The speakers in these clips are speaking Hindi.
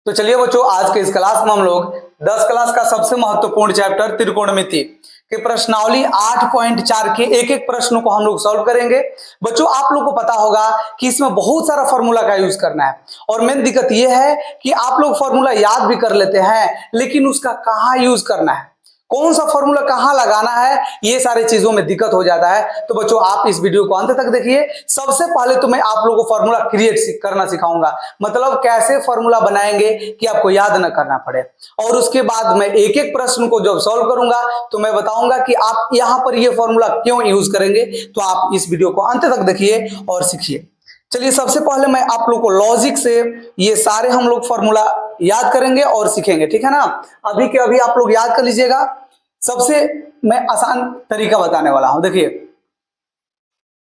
तो चलिए बच्चों, आज के इस क्लास में हम लोग 10 क्लास का सबसे महत्वपूर्ण चैप्टर त्रिकोणमिति के प्रश्नावली 8.4 के एक एक प्रश्नों को हम लोग सॉल्व करेंगे। बच्चों, आप लोग को पता होगा कि इसमें बहुत सारा फॉर्मूला का यूज करना है और मेन दिक्कत यह है कि आप लोग फॉर्मूला याद भी कर लेते हैं, लेकिन उसका कहाँ यूज करना है, कौन सा फॉर्मूला कहां लगाना है, ये सारी चीजों में दिक्कत हो जाता है। तो बच्चों, आप इस वीडियो को अंत तक देखिए। सबसे पहले तो मैं आप लोगों को फॉर्मूला क्रिएट करना सिखाऊंगा, मतलब कैसे फॉर्मूला बनाएंगे कि आपको याद न करना पड़े। और उसके बाद मैं एक एक प्रश्न को जब सॉल्व करूंगा तो मैं बताऊंगा कि आप यहां पर ये फॉर्मूला क्यों यूज करेंगे। तो आप इस वीडियो को अंत तक देखिए और सीखिए। चलिए, सबसे पहले मैं आप लोग को लॉजिक से ये सारे हम लोग फॉर्मूला याद करेंगे और सीखेंगे, ठीक है ना। अभी के अभी आप लोग याद कर लीजिएगा। सबसे मैं आसान तरीका बताने वाला हूं। देखिए,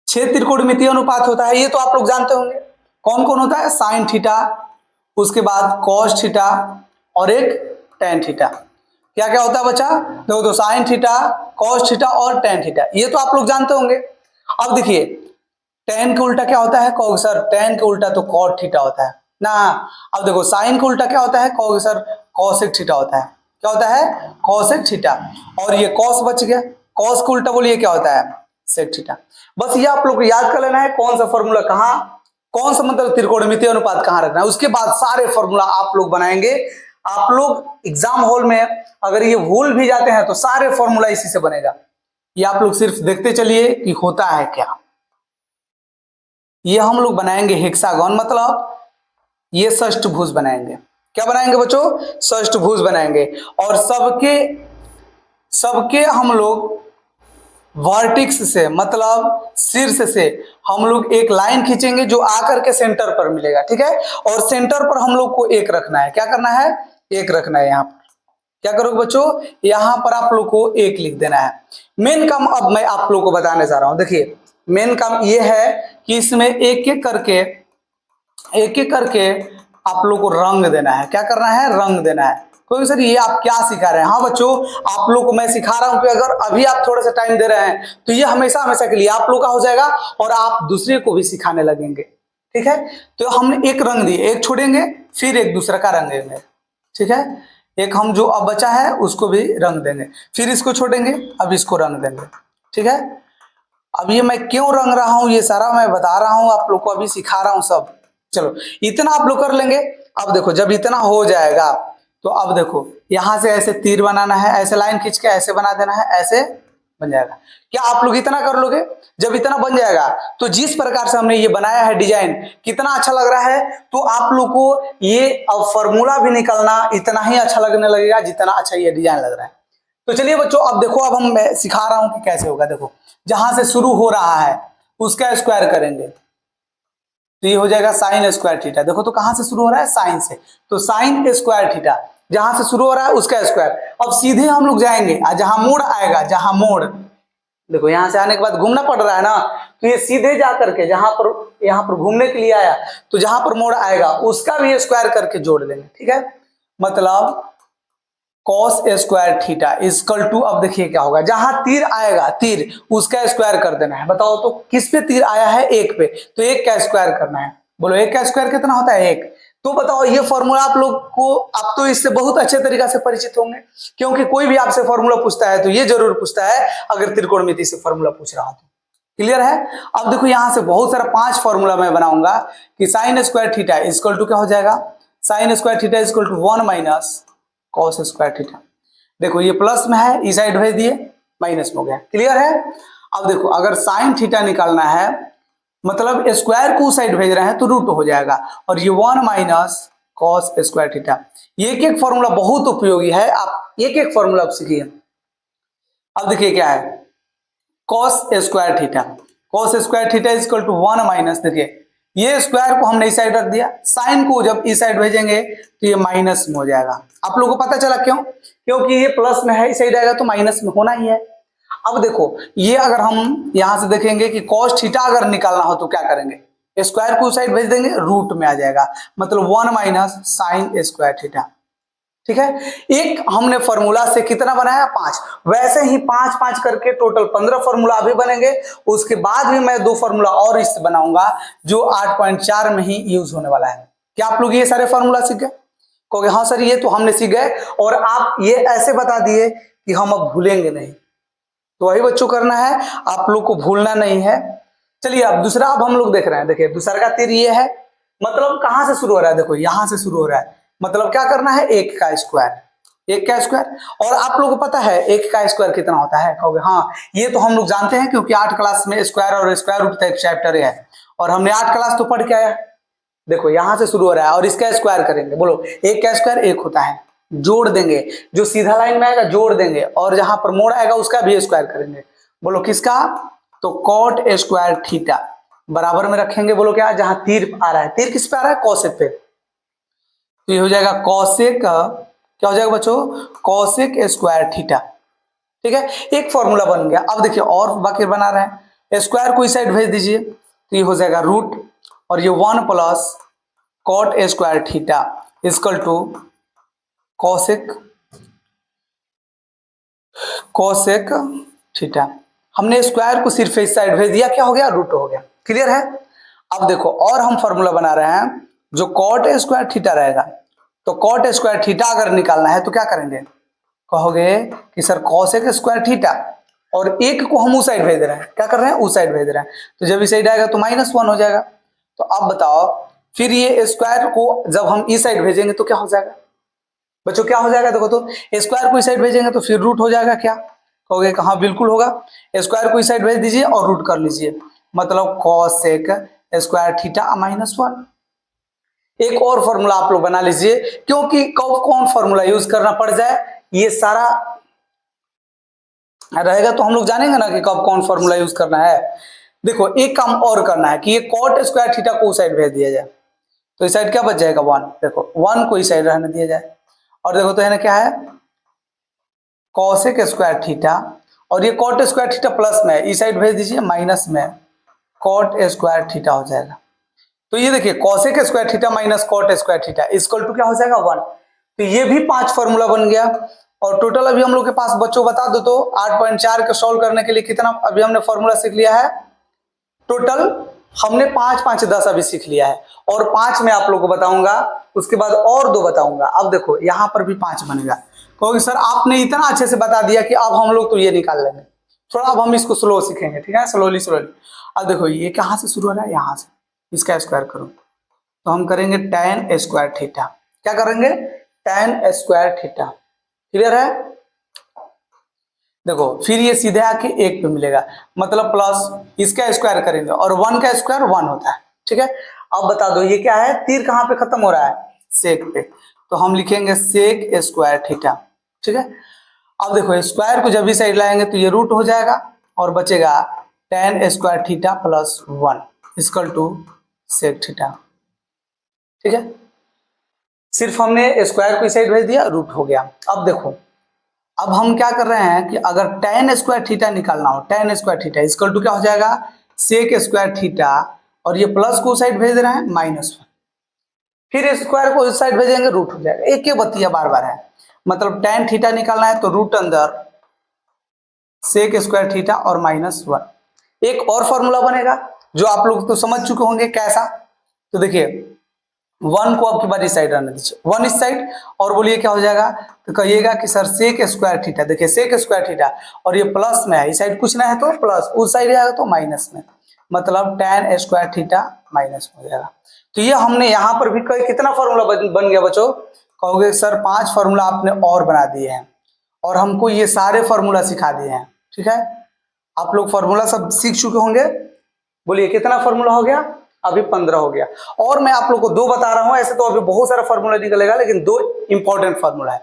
6 त्रिकोणमितीय अनुपात होता है, ये तो आप लोग जानते होंगे। कौन कौन होता है? साइन थीटा, उसके बाद कॉस थीटा और एक टेन थीटा। क्या क्या होता है बच्चा? देखो तो साइन थीटा, कॉस थीटा और टेन थीटा, ये तो आप लोग जानते होंगे। अब देखिए, टेन का उल्टा क्या होता है? कहोगे सर टेन का उल्टा तो कॉट थीटा होता है ना। अब देखो, साइन का उल्टा क्या होता है? कहोगे सर कॉसेक थीटा होता है। क्या होता है? Cosec theta. और ये कॉस बच गया, कॉस का उल्टा बोलिए क्या होता है? Sec theta. बस ये आप लोग को याद कर लेना है, कौन सा फॉर्मूला कहाँ, कौन सा मतलब त्रिकोणमितीय अनुपात कहाँ रखना है। उसके बाद सारे फॉर्मूला आप लोग बनाएंगे। आप लोग एग्जाम हॉल में अगर ये भूल भी जाते हैं तो सारे फॉर्मूला इसी से बनेगा। ये आप लोग सिर्फ देखते चलिए कि होता है क्या। ये हम लोग बनाएंगे हेक्सागन, मतलब ये षष्ठभुज बनाएंगे। क्या बनाएंगे बच्चों? षष्ठभुज बनाएंगे। और सबके सबके हम लोग वर्टिक्स से, मतलब शीर्ष से हम लोग एक लाइन खींचेंगे जो आकर के सेंटर पर मिलेगा, ठीक है। और सेंटर पर हम लोग को एक रखना है। क्या करना है? एक रखना है। यहाँ पर क्या करोगे बच्चों? यहां पर आप लोग को एक लिख देना है। मेन काम अब मैं आप लोग को बताने जा रहा हूं। देखिए, मेन काम ये है कि इसमें एक एक करके आप लोग को रंग देना है। क्या करना है? रंग देना है। कोई सर ये आप क्या सिखा रहे हैं? हाँ बच्चों, आप लोग को मैं सिखा रहा हूं कि अगर अभी आप थोड़ा सा टाइम दे रहे हैं तो ये हमेशा हमेशा के लिए आप लोग का हो जाएगा और आप दूसरे को भी सिखाने लगेंगे, ठीक है। तो हमने एक रंग दिए, एक छोड़ेंगे, फिर एक दूसरा का रंग देंगे, ठीक है। एक हम जो अब बचा है उसको भी रंग देंगे, फिर इसको छोड़ेंगे, अब इसको रंग देंगे, ठीक है। अब ये मैं क्यों रंग रहा हूं ये सारा मैं बता रहा हूं आप लोग को, अभी सिखा रहा हूं सब। चलो, इतना आप लोग कर लेंगे। अब देखो, जब इतना हो जाएगा तो अब देखो, यहां से ऐसे तीर बनाना है, ऐसे लाइन खींच के ऐसे बना देना है, ऐसे बन जाएगा। क्या आप लोग इतना कर लोगे? जब इतना बन जाएगा तो जिस प्रकार से हमने ये बनाया है डिजाइन, कितना अच्छा लग रहा है। तो आप लोग को ये अब फॉर्मूला भी निकलना इतना ही अच्छा लगने लगेगा जितना अच्छा ये डिजाइन लग रहा है। तो चलिए बच्चों, अब देखो, अब हम मैं सिखा रहा हूं कि कैसे होगा। देखो, जहां से शुरू हो रहा है उसका स्क्वायर करेंगे तो ये हो जाएगा साइन स्क्वायर थीटा। देखो तो कहां से शुरू हो रहा है? साइन से, तो साइन स्क्वायर थीटा। जहां से शुरू हो रहा है उसका स्क्वायर। अब सीधे हम लोग जाएंगे, जहां मोड़ आएगा, जहां मोड़, देखो यहां से आने के बाद घूमना पड़ रहा है ना, तो ये सीधे जा करके जहां पर यहां पर घूमने के लिए आया, तो जहां पर मोड़ आएगा उसका भी स्क्वायर करके जोड़ देंगे, ठीक है। मतलब cos square theta equal to, अब देखिए क्या होगा, जहां तीर आएगा तीर उसका स्क्वायर कर देना है। बताओ तो किस पे तीर आया है? एक पे, तो एक का स्क्वायर करना है। बोलो एक का स्क्वायर कितना होता है? एक। तो बताओ, ये फॉर्मूला आप लोग को, आप तो इससे बहुत अच्छे तरीका से परिचित होंगे, क्योंकि कोई भी आपसे फॉर्मूला पूछता है तो ये जरूर पूछता है अगर त्रिकोणमिति से फॉर्मूला पूछ रहा हो तो। क्लियर है? अब देखो, यहां से बहुत सारा 5 फॉर्मूला मैं बनाऊंगा कि sine square theta equal to क्या हो जाएगा? Sine square theta equal to 1 minus cos square theta. देखो ये प्लस में है, इस साइड भेज दिए, माइनस में हो गया। क्लियर है? अब देखो, अगर साइन थीटा निकालना है, मतलब स्क्वायर को साइड भेज रहे हैं तो रूट हो जाएगा, और ये 1 माइनस कॉस स्क्वायर थीटा। ये एक फॉर्मूला बहुत उपयोगी है, आप एक एक फॉर्मूला आप सीखिए। अब देखिए क्या है, cos square theta, cos square theta equal to 1 minus, देखिए ये स्क्वायर को हमने इस साइड रख दिया, साइन को जब इस साइड भेजेंगे तो ये माइनस में हो जाएगा। आप लोगों को पता चला क्यों? क्योंकि ये प्लस में है, इस साइड आएगा तो माइनस में होना ही है। अब देखो, ये अगर हम यहां से देखेंगे कि कॉस थीटा अगर निकालना हो तो क्या करेंगे? स्क्वायर को साइड भेज देंगे, रूट में आ जाएगा, मतलब 1 माइनस साइन स्क्वायर थीटा, ठीक है। एक हमने फॉर्मूला से कितना बनाया? 5। वैसे ही 5 5 करके टोटल 15 फॉर्मूला अभी बनेंगे। उसके बाद भी मैं 2 फॉर्मूला और इससे बनाऊंगा जो 8.4 में ही यूज होने वाला है। क्या आप लोग ये सारे फॉर्मूला सीख गए? कहोगे हाँ सर ये तो हमने सीख गए, और आप ये ऐसे बता दिए कि हम अब भूलेंगे नहीं। तो वही बच्चों करना है, आप लोग को भूलना नहीं है। चलिए अब दूसरा, अब हम लोग देख रहे हैं, देखिए दूसरा का तीर ये है, मतलब कहां से शुरू हो रहा है, देखो यहां से शुरू हो रहा है, मतलब क्या करना है, एक का स्क्वायर, एक का स्क्वायर। और आप लोगों को पता है एक का स्क्वायर कितना होता है, कहोगे हाँ ये तो हम लोग जानते हैं क्योंकि 8 क्लास में स्क्वायर और स्क्वायर रूट का एक चैप्टर है, और हमने 8 क्लास तो पढ़ के आया। देखो यहां से शुरू हो रहा है और इसका स्क्वायर करेंगे, बोलो एक का स्क्वायर एक होता है, जोड़ देंगे, जो सीधा लाइन में आएगा जोड़ देंगे, और जहां पर मोड़ आएगा उसका भी स्क्वायर करेंगे। बोलो किसका, तो कॉट स्क्वायर थीटा बराबर में रखेंगे, बोलो क्या, जहां तीर आ रहा है, तीर किस पे आ रहा है, कॉसेक पे, तो ये हो जाएगा कॉसेक, क्या हो जाएगा बच्चों, कॉसेक स्क्वायर थीटा। ठीक है, एक फॉर्मूला बन गया। अब देखिए और बाकी बना रहे हैं, स्क्वायर को इस साइड भेज दीजिए, तो ये हो जाएगा रूट, और ये 1 plus cot square theta equal to cosec cosec theta. हमने स्क्वायर को सिर्फ इस साइड भेज दिया, क्या हो गया, रूट हो गया। क्लियर है। अब देखो और हम फॉर्मूला बना रहे हैं, जो कॉट स्क्वायर थीटा रहेगा, तो कॉट स्क्वायर थीटा अगर निकालना है तो क्या करेंगे, कहोगे कि सर कॉसेक स्क्वायर थीटा, और एक को हम उस साइड भेज रहे हैं, क्या कर रहे हैं, उस साइड भेज रहे हैं, तो जब इस साइड आएगा तो -1 हो जाएगा। तो अब बताओ फिर ये स्क्वायर को जब हम इस साइड भेजेंगे तो क्या हो जाएगा बच्चों, क्या हो जाएगा, देखो तो स्क्वायर को इस साइड भेजेंगे तो फिर रूट हो जाएगा, क्या कहोगे, कहाँ बिल्कुल होगा, स्क्वायर को इस साइड भेज दीजिए और रूट कर लीजिए, मतलब कॉसेक स्क्वायर थीटा -1। एक और फॉर्मूला आप लोग बना लीजिए, क्योंकि कब कौन फॉर्मूला यूज करना पड़ जाए ये सारा रहेगा तो हम लोग जानेंगे ना कि कब कौन फॉर्मूला यूज करना है। देखो एक काम और करना है कि ये कॉट स्क्वायर थीटा को उस साइड भेज दिया जाए, तो इस साइड क्या बच जाएगा 1, देखो 1 को इस साइड रहने दिया जाए, और देखो तो है ना क्या है, कॉसेक स्क्वायर थीटा, और ये कॉट स्क्वायर थीटा प्लस में है, इस साइड भेज दीजिए माइनस में, कॉट स्क्वायर थीटा हो जाएगा। तो ये देखिए cosec square theta minus cot square theta equal to क्या हो जाएगा 1। तो ये भी 5 फॉर्मूला बन गया, और टोटल अभी हम लोग के पास बच्चों बता दो तो 8.4 को सॉल्व करने के लिए कितना अभी हमने फॉर्मूला सीख लिया है, टोटल हमने 5 5 10 अभी सीख लिया है, और 5 में आप लोग को बताऊंगा, उसके बाद और 2 बताऊंगा। अब देखो यहां पर भी 5 बनेगा, क्योंकि सर आपने इतना अच्छे से बता दिया कि अब हम लोग तो ये निकाल लेंगे, थोड़ा अब हम इसको स्लो सीखेंगे, ठीक है, स्लोली स्लोली। अब देखो ये कहां से शुरू हो रहा है, यहां से, इसका स्क्वायर करो तो हम करेंगे tan स्क्वायर थीटा, क्या करेंगे, tan स्क्वायर थीटा। क्लियर है। देखो फिर ये सीधे आके 1 पे मिलेगा, मतलब प्लस इसका स्क्वायर करेंगे, और 1 का स्क्वायर 1 होता है। ठीक है, अब बता दो ये क्या है, तीर कहां पे खत्म हो रहा है, सेक पे, तो हम लिखेंगे सेक स्क्वायर थीटा। ठीक है, अब देखो स्क्वायर को जब भी साइड लाएंगे तो ये रूट हो जाएगा, और बचेगा tan square theta plus 1 equal to sec theta. ठीक है, सिर्फ हमने स्क्वायर को इस साइड भेज दिया, रूट हो गया। अब देखो अब हम क्या कर रहे हैं कि अगर tan स्क्वायर थीटा निकालना हो, tan square theta equal to क्या हो जाएगा, सेक स्क्वायर थीटा, और ये प्लस को साइड भेज रहे हैं -1, फिर स्क्वायर को इस साइड भेजेंगे रूट हो जाएगा, एक ही बतिया बार बार है, मतलब tan थीटा निकालना है तो रूट अंदर सेक स्क्वायर थीटा और -1। एक और फॉर्मूला बनेगा जो आप लोग तो समझ चुके होंगे कैसा, तो देखिए 1 को अब की बार इस साइड रहने दीजिए, 1 इस साइड, और बोलिए क्या हो जाएगा, तो कहिएगा कि सर सेक स्क्वायर थीटा, देखिए सेक स्क्वायर थीटा, और ये प्लस में है, इस साइड कुछ ना है तो प्लस, उस साइड आएगा तो माइनस में, मतलब tan स्क्वायर थीटा माइनस हो जाएगा। तो ये हमने यहाँ पर भी कितना फॉर्मूला बन गया बच्चों, कहोगे सर 5 फॉर्मूला आपने और बना दिए हैं, और हमको ये सारे फॉर्मूला सिखा दिए हैं। ठीक है, आप लोग फॉर्मूला सब सीख चुके होंगे, बोलिए कितना फॉर्मूला हो गया, अभी 15 हो गया, और मैं आप लोग को 2 बता रहा हूं, ऐसे तो अभी बहुत सारा फॉर्मूला निकलेगा, लेकिन 2 इंपॉर्टेंट फॉर्मूला है।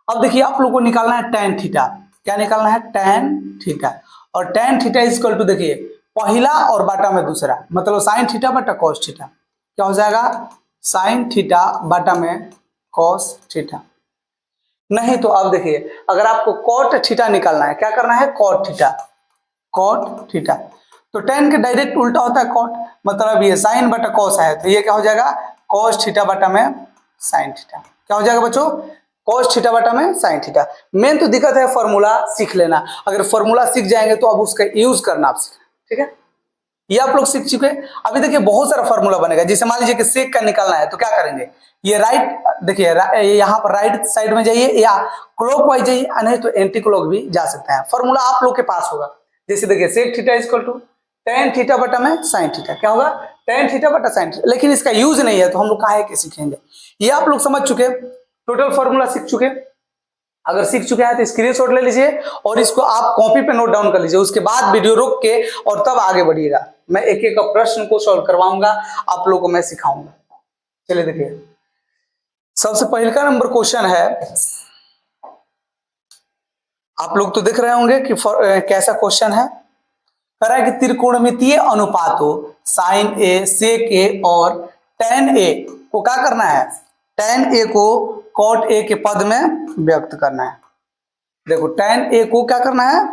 अब देखिए आप लोग को निकालना है tan थीटा, क्या निकालना है, tan थीटा, और tan थीटा इक्वल टू देखिए पहला और बाटा में दूसरा, मतलब sin थीटा बटा cos थीटा, क्या हो जाएगा, sin थीटा बाटा में cos थीटा। नहीं तो अब देखिए अगर आपको cot थीटा निकालना है, क्या करना है, cot थीटा, cot थीटा, तो tan के डायरेक्ट उल्टा होता है cot, मतलब ये sin बटा cos है, तो ये क्या हो जाएगा, cos थीटा बटा में sin थीटा, क्या हो जाएगा बच्चों, cos थीटा बटा में sin थीटा। मेन तो दिक्कत है फॉर्मूला सीख लेना, अगर फॉर्मूला सीख जाएंगे तो अब उसका यूज करना आप सीखना। ठीक है, ये आप लोग सीख चुके हैं। अभी देखिए बहुत सारा फॉर्मूला बनेगा, जैसे मान लीजिए कि सेक का निकालना है तो क्या करेंगे, ये राइट देखिए यहाँ पर राइट साइड में जाइए या क्लॉकवाइज जाइए, नहीं तो एंटी क्लॉक भी जा सकते हैं। फॉर्मूला आप लोग के पास होगा, जैसे देखिए sec theta equal to tan theta बटा में साइन थीटा, क्या होगा टेन थीटा बटा साइन थीटा, लेकिन इसका यूज नहीं है तो हम लोग काहे के सीखेंगे। ये आप लोग समझ चुके, टोटल फॉर्मूला सीख चुके। अगर सीख चुके हैं तो स्क्रीनशॉट ले लीजिए और इसको आप कॉपी पे नोट डाउन कर लीजिए, उसके बाद वीडियो रोक के और तब आगे बढ़िएगा। मैं एक एक प्रश्न को सॉल्व करवाऊंगा, आप लोगों को मैं सिखाऊंगा। चलिए देखिए, सबसे पहले का नंबर क्वेश्चन है, आप लोग तो देख रहे होंगे कि कैसा क्वेश्चन है। कह रहा है कि त्रिकोणमितीय अनुपातों साइन ए, सेक ए और टेन ए को क्या करना है, टेन ए को कॉट ए के पद में व्यक्त करना है। देखो टेन ए को क्या करना है,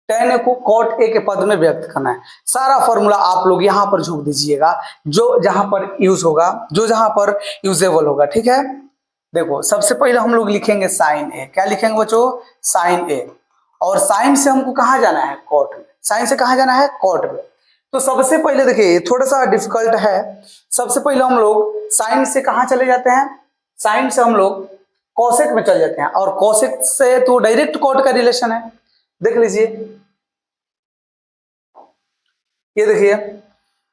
टेन ए को कॉट ए के पद में व्यक्त करना है। सारा फॉर्मूला आप लोग यहां पर झोंक दीजिएगा, जो जहां पर यूज होगा, जो जहां पर यूजेबल होगा, ठीक है। देखो सबसे पहले हम लोग लिखेंगे साइन ए, क्या लिखेंगे बच्चों, साइन ए, और साइन से हमको कहां जाना है, कॉट में। साइन से कहां जाना है, कॉट में। तो सबसे पहले देखिए थोड़ा सा डिफिकल्ट है, सबसे पहले हम लोग साइन से कहां चले जाते हैं, साइन से हम लोग कॉसेक में चले जाते हैं, और कॉसेक से तो डायरेक्ट कॉट का रिलेशन है। देख लीजिए, ये देखिए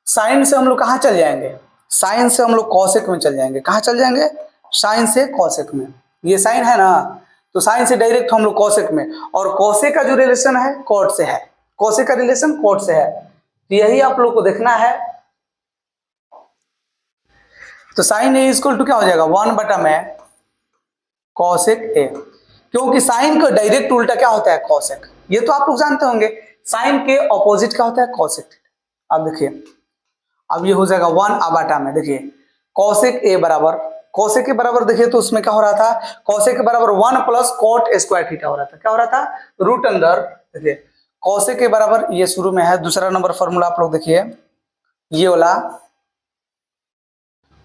साइन से हम लोग कहां चल जाएंगे, साइन से हम लोग कॉसेक में चल जाएंगे। कहां चल जाएंगे, साइन से कॉसेक में। ये साइन है ना, तो साइन से डायरेक्ट हम लोग कॉसेक में, और कॉसेक का जो रिलेशन है कॉट से है, कॉसेक का रिलेशन कॉट से है, तो यही आप लोग को देखना है। तो साइन ए इक्वल टू क्या हो जाएगा, 1 बटा में कॉसेक ए, क्योंकि साइन का डायरेक्ट उल्टा क्या होता है, कॉसेक। ये तो आप लोग जानते होंगे, साइन के ऑपोजिट क्या होता है, कॉसेक। अब देखिए, अब ये हो जाएगा 1 बटा में, देखिए कॉसेक ए बराबर, कॉसेक के बराबर देखिए तो उसमें क्या हो रहा था, कॉसेक के बराबर 1 प्लस कॉट स्क्वायर थीटा हो रहा था। क्या हो रहा था, रूट अंदर, देखिए कॉसेक के बराबर, ये शुरू में है दूसरा नंबर फॉर्मूला, आप लोग देखिए ये वाला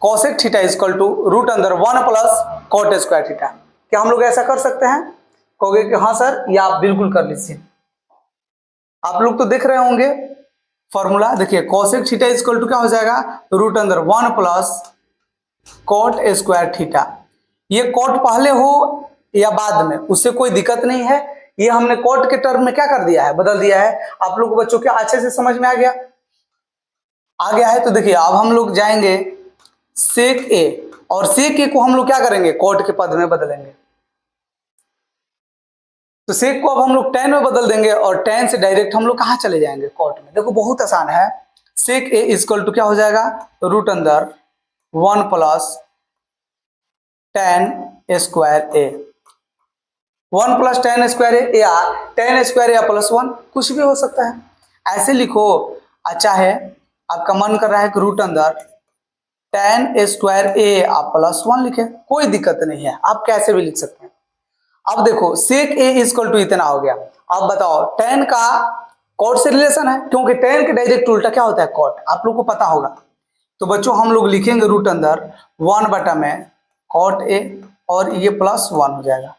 cosec theta equal to root अंदर 1 प्लस कॉट स्क्वायर थीटा। क्या हम लोग ऐसा कर सकते हैं, कहोगे कि हाँ सर, ये आप बिल्कुल कर लीजिए। आप लोग तो देख रहे होंगे फॉर्मूला, देखिए कॉसेक थीटा इक्वल टू क्या हो जाएगा, रूट अंदर 1 प्लस कॉट स्क्वायर थीटा। ये कॉट पहले हो या बाद में उससे कोई दिक्कत नहीं है, ये हमने कॉट के टर्म में क्या कर दिया है, बदल दिया है। आप लोग बच्चों के अच्छे से समझ में आ गया, आ गया है। तो देखिए अब हम लोग जाएंगे सेक ए, और सेक ए को हम लोग क्या करेंगे, कॉट के पद में बदलेंगे। तो सेक को अब हम लोग टेन में बदल देंगे, और टेन से डायरेक्ट हम लोग कहां चले जाएंगे, कॉट में। देखो बहुत आसान है, सेक ए इक्वल टू क्या हो जाएगा, रूट अंदर 1 प्लस टेन स्क्वायर ए, 1 प्लस टेन स्क्वायर ए, या टेन स्क्वायर या प्लस 1, कुछ भी हो सकता है, ऐसे लिखो। अच्छा है, आपका मन कर रहा है कि रूट अंदर टेन स्क्वायर ए आप प्लस 1 लिखे, कोई दिक्कत नहीं है, आप कैसे भी लिख सकते हैं। अब देखो सेक ए इक्वल टू इतना हो गया। अब बताओ टेन का कॉट से रिलेशन है, क्योंकि टेन के डायरेक्ट उल्टा क्या होता है, कॉट, आप लोग को पता होगा। तो बच्चों हम लोग लिखेंगे रूट अंदर 1 बटा में कॉट ए, और ये प्लस 1 हो जाएगा।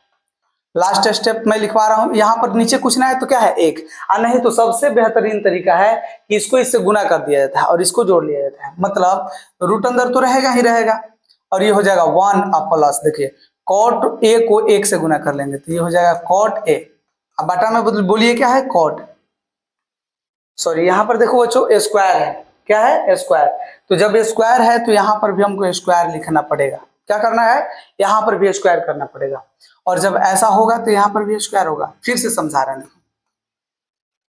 लास्ट स्टेप मैं लिखवा रहा हूं, यहां पर नीचे कुछ ना है तो क्या है, एक, और नहीं तो सबसे बेहतरीन तरीका है कि इसको इससे गुना कर दिया जाता है और इसको जोड़ लिया जाता है, मतलब रूट अंदर तो रहेगा ही रहेगा, और ये हो जाएगा 1 अब प्लस, देखिए कॉट ए को 1 से गुना कर लेंगे तो ये हो जाएगा कॉट ए। अब बटा में बोलिए क्या है, कॉट, सॉरी यहाँ पर देखो बच्चों स्क्वायर है, क्या है, स्क्वायर। तो जब स्क्वायर है तो यहाँ पर भी हमको स्क्वायर लिखना पड़ेगा, क्या करना है, यहाँ पर भी स्क्वायर करना पड़ेगा, और जब ऐसा होगा तो यहाँ पर भी स्क्वायर होगा। फिर से समझा रहे हैं,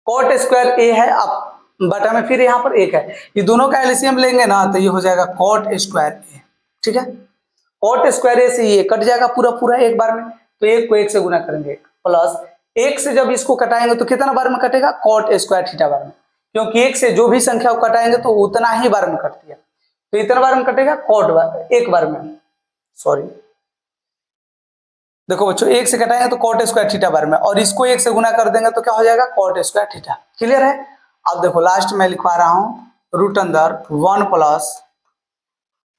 कॉट स्क्वायर ए है, अब बटा में फिर यहाँ पर 1 है, ये दोनों का एलसीएम लेंगे ना तो ये हो जाएगा कॉट स्क्वायर ए, ठीक है। कॉट स्क्वायर ए से ये कट जाएगा पूरा पूरा एक बार में, तो 1 को 1 से गुना करेंगे, प्लस 1 से जब इसको कटाएंगे तो कितना बार में कटेगा, कॉट स्क्वायर थीटा बार में, क्योंकि 1 से जो भी संख्या को कटाएंगे तो उतना ही बार में कटती है, तो इतना बार में कटेगा, कॉट बार 1 बार में, सॉरी देखो बच्चों 1 से कटाएंगे तो कॉट स्क्वायर थीटा बार में, और इसको 1 से गुना कर देंगे तो क्या हो जाएगा, कॉट स्क्वायर थीटा। क्लियर है। अब देखो लास्ट में लिखवा रहा हूं रूट अंदर 1 प्लस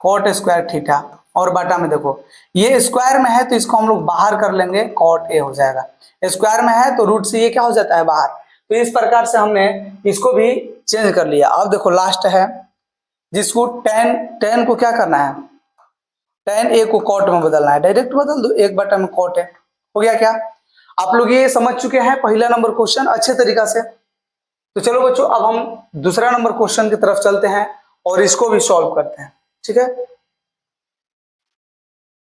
कॉट स्क्वायर थीटा, और बटा में देखो ये स्क्वायर में है तो इसको हम लोग बाहर कर लेंगे, कॉट ए हो जाएगा। स्क्वायर में है तो रूट से ये क्या हो जाता है बाहर, तो इस प्रकार से हमने इसको भी चेंज कर लिया। अब देखो लास्ट है जिसको tan को क्या करना है, tan a को cot में बदलना है। डायरेक्ट बदल दो, 1/में cot है, हो गया क्या। आप लोग ये समझ चुके हैं पहला नंबर क्वेश्चन अच्छे तरीका से। तो चलो बच्चों अब हम दूसरा नंबर क्वेश्चन की तरफ चलते हैं और इसको भी सॉल्व करते हैं, ठीक है।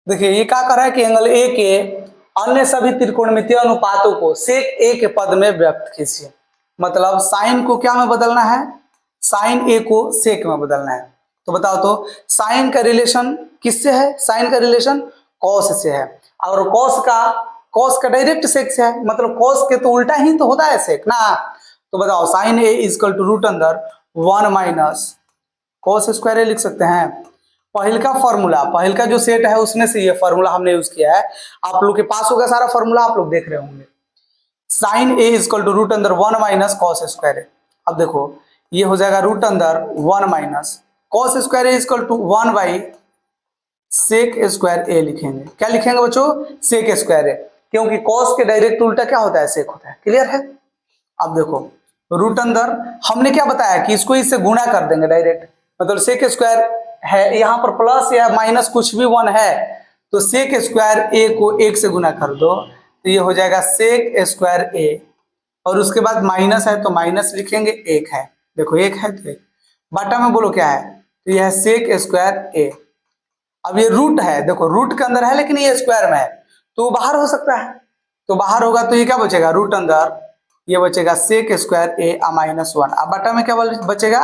देखिए ये क्या कर रहा है कि एंगल ए के अन्य सभी त्रिकोणमितीय अनुपातों को सेक ए के पद में व्यक्त कीजिए। मतलब साइन को क्या में बदलना है, साइन ए को सेक में बदलना है। तो बताओ तो साइन का रिलेशन किससे है, साइन का रिलेशन कॉस से है, और कॉस का डायरेक्ट सेक से है, मतलब कॉस के तो उल्टा ही तो होता है सेक ना। तो बताओ sine A equal to root अंदर 1 माइनस कॉस स्क्वायर ए लिख सकते हैं। पहल का फॉर्मूला, पहल का जो सेट है उसमें से ये फॉर्मूला हमने यूज किया है। आप लोग के पास होगा सारा फॉर्मूला, आप लोग देख रहे होंगे। Sine A equal to root अंदर 1 माइनस कॉस स्क्वायर ए। अब देखो ये हो जाएगा रूट अंदर 1 minus cos square A equal to 1 by sec square A लिखेंगे। क्या लिखेंगे बच्चों, सेक स्क्वायर ए, क्योंकि कॉस के डायरेक्ट उल्टा क्या होता है, सेक होता है। क्लियर है। अब देखो रूट अंदर हमने क्या बताया कि इसको इससे गुणा कर देंगे डायरेक्ट, मतलब सेक स्क्वायर है यहाँ पर प्लस या माइनस कुछ भी 1 है, तो सेक स्क्वायर ए को 1 से गुना कर दो, तो ये हो जाएगा सेक स्क्वायर ए, और उसके बाद माइनस है तो माइनस लिखेंगे, 1 है, देखो 1 है तो 1 बाटा में बोलो क्या है, तो यह है सेक स्क्वायर ए। अब ये रूट है, देखो रूट के अंदर है लेकिन ये स्क्वायर में है तो बाहर हो सकता है, तो बाहर होगा तो ये क्या बचेगा, रूट अंदर ये बचेगा सेक स्क्वायर ए माइनस 1। अब बटा में क्या बचेगा,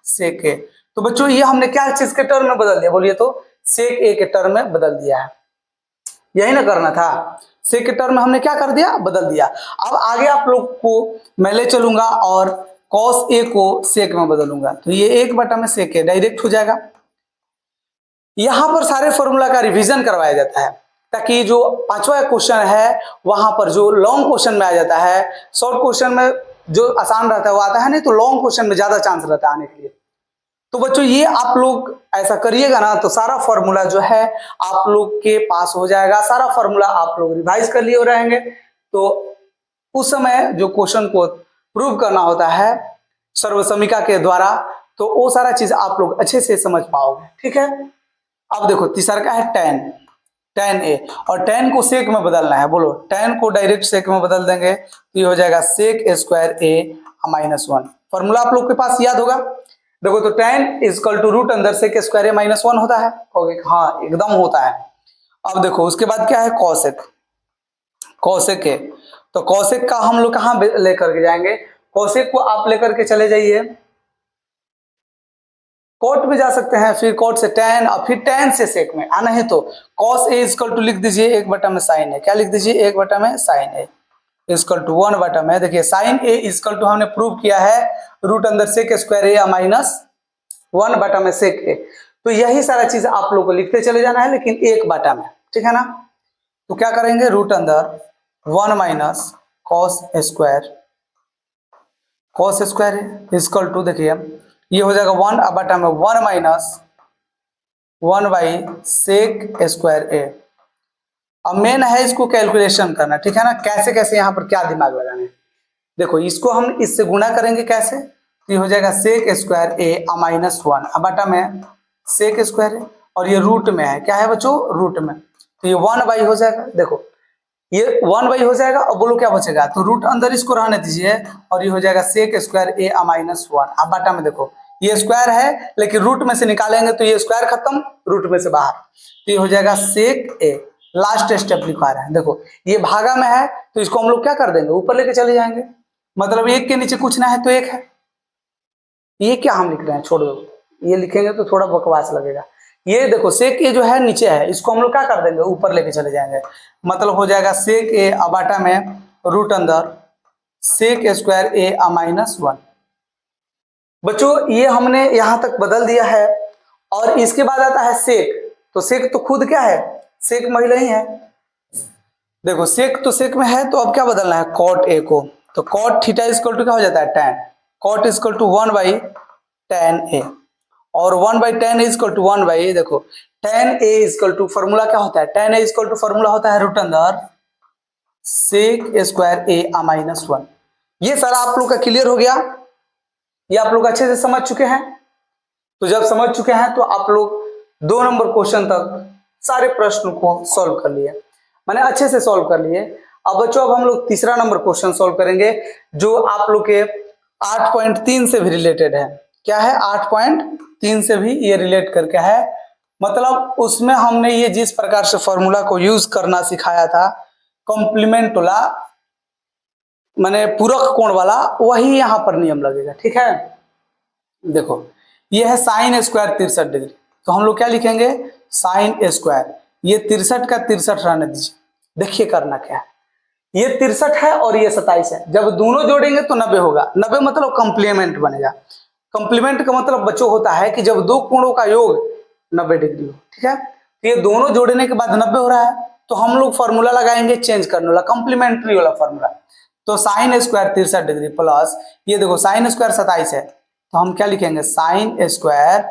सेक ए। तो बच्चों ये हमने क्या चीज के टर्म में बदल दिया, बोलिए तो सेक ए के टर्म में बदल दिया है, यही ना करना था। सेक के टर्म में हमने क्या कर दिया, बदल दिया। अब आगे आप लोग को मैं ले चलूंगा और कॉस ए को सेक में बदलूंगा, तो ये 1/में सेक ए डायरेक्ट हो जाएगा। यहां पर सारे फॉर्मूला का रिवीजन करवाया जाता है ताकि जो 5वां क्वेश्चन है वहां पर जो लॉन्ग क्वेश्चन में आ जाता है, शॉर्ट क्वेश्चन में जो आसान रहता है वो आता है नहीं, तो लॉन्ग क्वेश्चन में ज्यादा चांस रहता है आने के लिए। तो बच्चों ये आप लोग ऐसा करिएगा ना तो सारा फॉर्मूला जो है आप लोग के पास हो जाएगा, सारा फॉर्मूला आप लोग रिवाइज कर लिए रहेंगे। तो उस समय जो क्वेश्चन को प्रूव करना होता है सर्वसमीका के द्वारा, तो वो सारा चीज आप लोग अच्छे से समझ पाओगे, ठीक है। अब देखो तीसरा का है tan ए, और tan को सेक में बदलना है, बोलो tan को डायरेक्ट सेक में बदल देंगे तो ये हो जाएगा सेक स्क्वायर ए माइनस 1। फॉर्मूला आप लोग के पास याद होगा, देखो तो tan इजकल टू रूट अंदर सेक स्क्वायर ए माइनस 1 होता है, हाँ एकदम होता है। अब देखो उसके बाद क्या है, कॉसेक ए, तो कॉसेक का हम लोग कहाँ लेकर के जाएंगे, कॉसेक को आप लेकर के चले जाइए कोट में जा सकते हैं, फिर कोट से tan और फिर tan से सेक में आना है तो cos a इजकल टू लिख दीजिए 1/में साइन ए, क्या लिख दीजिए 1/में साइन ए इजकल टू 1/में, देखिए साइन ए इजकल टू हमने प्रूव किया है रूट अंदर सेक स्क्वायर ए माइनस 1/में सेक ए। तो यही सारा चीज आप लोग को लिखते चले जाना है लेकिन 1/में, ठीक है ना। तो क्या करेंगे, रूट अंदर 1 minus cos square equal to, देखिए ये हो जाएगा 1/में 1 minus 1 by sec square A. अब मेन है इसको कैलकुलेशन करना, ठीक है ना, कैसे कैसे यहाँ पर क्या दिमाग लगाना है। देखो इसको हम इससे गुणा करेंगे कैसे, तो ये हो जाएगा सेक स्क्वायर ए माइनस 1 बटा में सेक स्क्वायर ए, और ये रूट में है, क्या है बच्चों, रूट में, तो ये 1 हो जाएगा। देखो ये 1 हो जाएगा और बोलो क्या बचेगा, तो रूट अंदर इसको रहने दीजिए और ये हो जाएगा सेक स्क्वायर ए माइनस 1। अब बाटा में देखो ये स्क्वायर है लेकिन रूट में से निकालेंगे तो ये स्क्वायर खत्म, रूट में से बाहर, तो ये हो जाएगा सेक ए। लास्ट स्टेप लिखवा रहे हैं, देखो ये भागा में है तो इसको हम लोग क्या कर देंगे, ऊपर लेके चले जाएंगे, मतलब 1 के नीचे कुछ ना है तो 1 है। ये क्या हम लिख रहे हैं, छोड़ दो, ये लिखेंगे तो थोड़ा बकवास लगेगा। ये देखो सेक ए जो है नीचे है, इसको हम लोग क्या कर देंगे, ऊपर लेके चले जाएंगे, मतलब हो जाएगा सेक ए बाटा में रूट अंदर सेक स्क्वायर ए माइनस 1। बच्चों ये हमने यहां तक बदल दिया है, और इसके बाद आता है सेक, तो सेक तो खुद क्या है, सेक महिला ही है। देखो सेक तो सेक में है तो अब क्या बदलना है, कॉट ए को, तो कॉट थीटा इक्वल टू क्या हो जाता है, tan, cot equal to 1/tan A, और 1/tan इक्वल टू 1 देखो tan a equal to formula क्या होता है, tan a equal to formula होता है रूट अंदर सेक स्क्वायर ए माइनस 1। ये सारा आप लोग का क्लियर हो गया, ये आप लोग अच्छे से समझ चुके हैं। तो जब समझ चुके हैं तो आप लोग 2 नंबर क्वेश्चन तक सारे प्रश्न को सॉल्व कर लिए, मैंने अच्छे से सॉल्व कर लिए। अब बच्चों अब हम लोग तीसरा नंबर क्वेश्चन सॉल्व करेंगे जो आप लोग के 8.3 से भी रिलेटेड है। क्या है? 8.3 से भी ये रिलेट करके है, मतलब उसमें हमने ये जिस प्रकार से फॉर्मूला को यूज करना सिखाया था, कॉम्प्लीमेंट वाला माने पूरक कोण वाला, वही यहाँ पर नियम लगेगा। ठीक है, देखो ये है साइन स्क्वायर 63 डिग्री, तो हम लोग क्या लिखेंगे? साइन स्क्वायर, ये 63 का 63 रहने दीजिए। देखिए करना क्या है, ये 63 है और ये 27 है, जब दोनों जोड़ेंगे तो 90 होगा। 90 मतलब कॉम्प्लीमेंट बनेगा। कॉम्प्लीमेंट का मतलब बच्चों होता है कि जब दो कोणों का योग 90 डिग्री हो। ठीक है, तो ये दोनों जोड़ने के बाद 90 हो रहा है, तो हम लोग फॉर्मूला लगाएंगे चेंज करने वाला, कॉम्प्लीमेंट्री वाला फॉर्मूला। तो साइन स्क्वायर 63 डिग्री प्लस ये देखो साइन स्क्वायर 27 है, तो हम क्या लिखेंगे? साइन स्क्वायर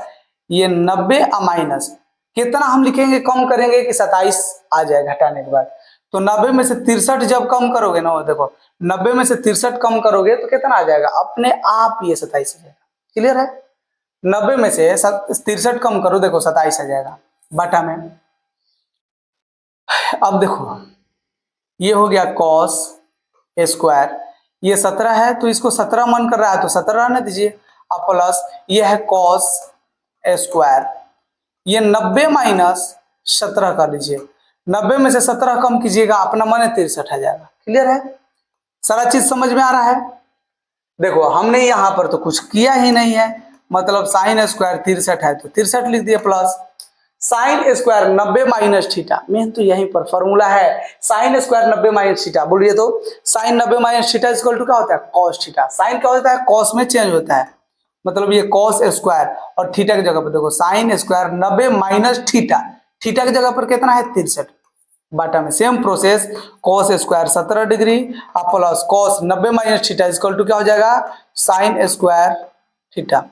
ये 90 माइनस कितना हम लिखेंगे, कम करेंगे कि 27 आ जाए घटाने के बाद। तो 90 में से 63 जब कम करोगे ना, देखो 90 में से 63 कम करोगे तो कितना आ जाएगा? अपने आप ये 27 आ जाएगा। क्लियर है? 90 में से 63 कम करो, देखो 27 आ जाएगा बटा में। अब देखो ये हो गया कॉस स्क्वायर, ये 17 है तो इसको 17 मन कर रहा है तो 17 रहने दीजिए। अब प्लस ये है कॉस स्क्वायर, ये 90 माइनस 17 कर लीजिए। 90 में से 17 कम कीजिएगा, अपना मन 63 आ जाएगा। क्लियर है? सारा चीज समझ में आ रहा है? देखो हमने यहाँ पर तो कुछ किया ही नहीं है, मतलब साइन स्क्वायर 63 है तो 63 लिख दिया, plus sine square 90 minus theta, main तो यहीं पर फॉर्मूला है। साइन स्क्वायर 90 माइनस थीटा बोलिए तो sine 90 minus theta equal to क्या होता है? Cos theta. साइन क्या होता है? कॉस में चेंज होता है, मतलब ये कॉस स्क्वायर और थीटा की जगह पर देखो sine square 90 minus theta, theta की जगह पर कितना है? 63 बाटा में। Same process cos square 17 degree अब plus cos 90 minus theta equal to क्या हो जाएगा? Sine square theta,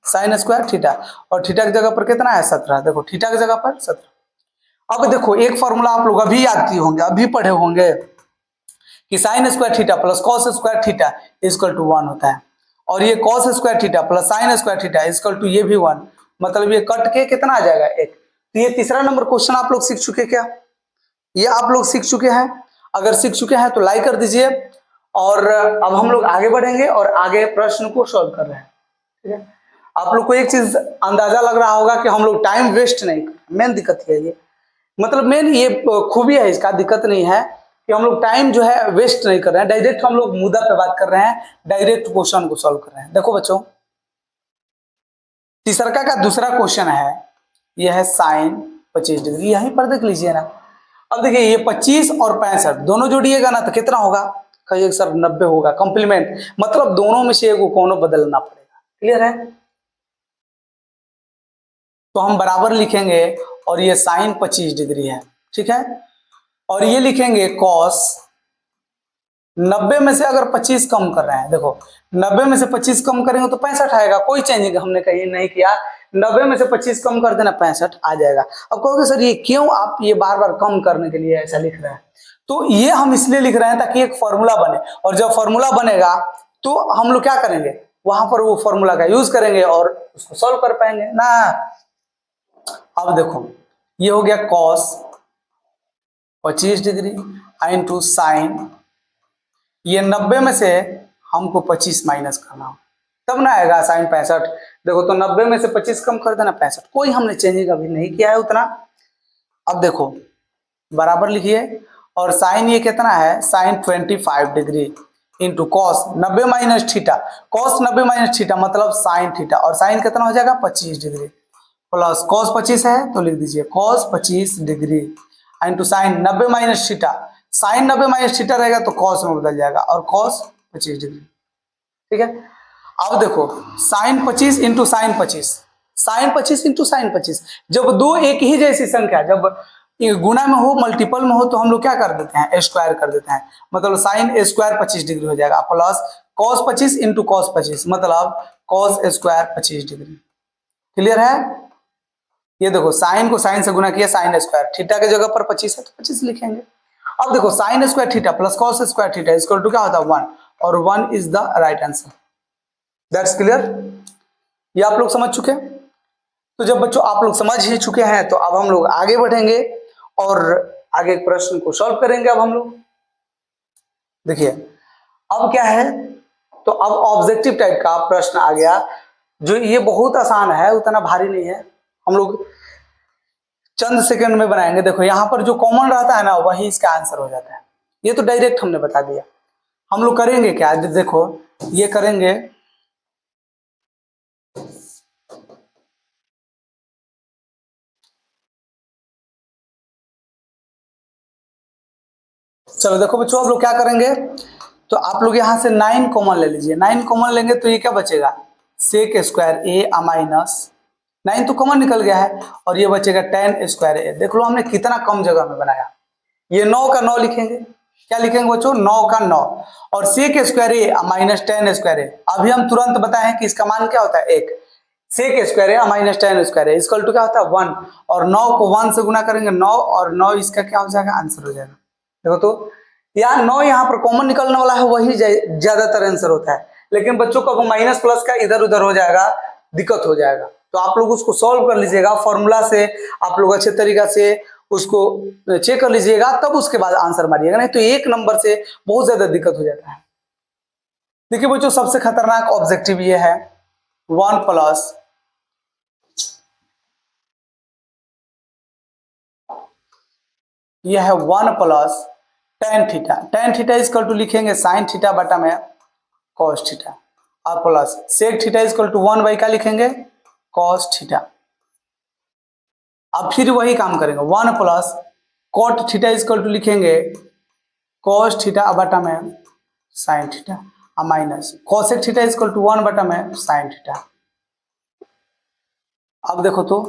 sine square theta, और थीटा की जगह पर कितना है? 17। देखो थीटा की जगह पर 17। अब देखो एक फॉर्मूला आप लोग अभी याद किए होंगे, अभी पढ़े होंगे कि sine square theta plus cos square theta equal to 1 होता है, और ये cos square theta plus sine square theta equal to ये भी 1, मतलब ये कट के कितना आ जाएगा? 1। तो ये तीसरा नंबर क्वेश्चन आप लोग सीख चुके क्या? ये आप लोग सीख चुके हैं? अगर सीख चुके हैं तो लाइक कर दीजिए। और अब हम लोग आगे बढ़ेंगे और आगे प्रश्न को सॉल्व कर रहे हैं। ठीक है, आप लोग को एक चीज अंदाजा लग रहा होगा कि हम लोग टाइम वेस्ट नहीं कर, मेन दिक्कत है ये, मतलब मेन ये खूबी है इसका, दिक्कत नहीं है कि हम लोग टाइम जो है वेस्ट नहीं कर रहे हैं, डायरेक्ट हम लोग मुद्दा पे बात कर रहे हैं, डायरेक्ट क्वेश्चन को सॉल्व कर रहे हैं। देखो बच्चों तीसरा का दूसरा क्वेश्चन है, यह है साइन 25 डिग्री, यहीं पर देख लीजिए ना। अब देखिए ये 25 और 65 दोनों जोड़िएगा ना तो कितना होगा? कहिए सर 90 होगा। कॉम्प्लीमेंट मतलब दोनों में से एक कोनो बदलना पड़ेगा। क्लियर है? तो हम बराबर लिखेंगे और ये साइन 25 डिग्री है। ठीक है, और ये लिखेंगे कॉस 90 में से अगर 25 कम कर रहे हैं, देखो 90 में से 25 कम करेंगे तो 65 आएगा, कोई चेंजिंग हमने कहीं नहीं किया। 90 में से 25 कम कर देना 65 आ जाएगा। अब कहोगे सर ये क्यों आप ये बार बार कम करने के लिए ऐसा लिख रहे हैं? तो ये हम इसलिए लिख रहे हैं ताकि एक फॉर्मूला बने, और जब फॉर्मूला बनेगा तो हम लोग क्या करेंगे? वहां पर वो फॉर्मूला का यूज करेंगे और उसको सॉल्व कर पाएंगे ना। अब देखो ये हो गया कॉस 25 डिग्री इंटू साइन, ये 90 में से हमको 25 माइनस करना हो तब ना आएगा साइन 65। देखो तो 90 में से 25 कम कर देना 65, कोई हमने चेंजिंग अभी नहीं किया है उतना। अब देखो बराबर लिखिए, और साइन ये कितना है? Sine 25 degree into cos 90 minus theta, cos 90 minus theta मतलब साइन थीटा, और साइन कितना हो जाएगा? 25 डिग्री, प्लस कॉस 25 है तो लिख दीजिए cos 25 degree into sine 90 minus theta, sine 90 minus theta रहेगा तो कॉस में बदल जाएगा, और कॉस 25 डिग्री। ठीक है, अब देखो sine 25 into sine 25, sine 25 into sine 25, जब दो एक ही जैसी संख्या जब गुणा में हो मल्टीपल में हो तो हम लोग क्या कर देते हैं? स्क्वायर कर देते हैं, मतलब साइन स्क्वायर 25 डिग्री हो जाएगा, प्लस कॉस 25 इंटू कॉस 25 मतलब कॉस स्क्वायर 25 डिग्री। क्लियर है? ये देखो साइन को साइन से गुना किया, साइन स्क्वायर, थीटा की जगह पर 25 है तो 25 लिखेंगे। अब देखो sine square theta plus cos square theta equal to क्या होता है? 1, और 1 is the right answer. That's clear? ये आप लोग समझ चुके हैं? तो जब बच्चों आप लोग समझ ही चुके हैं तो अब हम लोग आगे बढ़ेंगे और आगे प्रश्न को सॉल्व करेंगे। अब हम लोग देखिए अब क्या है, तो अब ऑब्जेक्टिव टाइप का प्रश्न आ गया, जो ये बहुत आसान है, उतना भारी नहीं है, हम लोग चंद सेकंड में बनाएंगे। देखो यहाँ पर जो कॉमन रहता है ना वही इसका आंसर हो जाता है। ये तो डायरेक्ट हमने बता दिया। हम लोग करेंगे क्या, देखो ये करेंगे, चलो देखो बच्चों आप लोग क्या करेंगे, तो आप लोग यहाँ से 9 कॉमन ले लीजिए। 9 कॉमन लेंगे तो ये क्या बचेगा, सेक स्क्वायर ए माइनस 9 तो कॉमन निकल गया है, और ये बचेगा 10 स्क्वायर ए। देख लो हमने कितना कम जगह में बनाया। ये 9 का 9 लिखेंगे, क्या लिखेंगे बच्चों, 9 का 9, और सेक स्क्वायर ए माइनस 10 स्क्वायर ए। अभी हम तुरंत बताएं कि इसका मान क्या होता है, एक sec square A minus 10 square A equal to क्या होता है 1, और 9 को 1 से गुना करेंगे 9, और 9 इसका क्या हो जाएगा, आंसर हो जाएगा। देखो तो यार 9 यहाँ पर कॉमन निकलने वाला है, वही ज्यादातर आंसर होता है, लेकिन बच्चों को माइनस प्लस का इधर उधर हो जाएगा, दिक्कत हो जाएगा। तो आप लोग उसको सॉल्व कर लीजिएगा फॉर्मूला से, आप लोग अच्छे तरीका से उसको चेक कर लीजिएगा, तब उसके बाद आंसर मारिएगा, नहीं तो एक नंबर से बहुत ज्यादा दिक्कत हो जाता है। देखिए बच्चों सबसे खतरनाक ऑब्जेक्टिव ये है 1 प्लस यह है 1 plus tan theta. Tan theta equal to लिखेंगे साइन थीटा बटा में कॉस थीटा, और plus sec theta equal to 1 by का लिखेंगे कॉस थीटा। अब फिर वही काम करेंगे, 1 plus cot theta equal to लिखेंगे कॉस थीटा बटा में साइन थीटा, और minus cosec theta equal to 1 बटा में साइन थीटा। अब देखो तो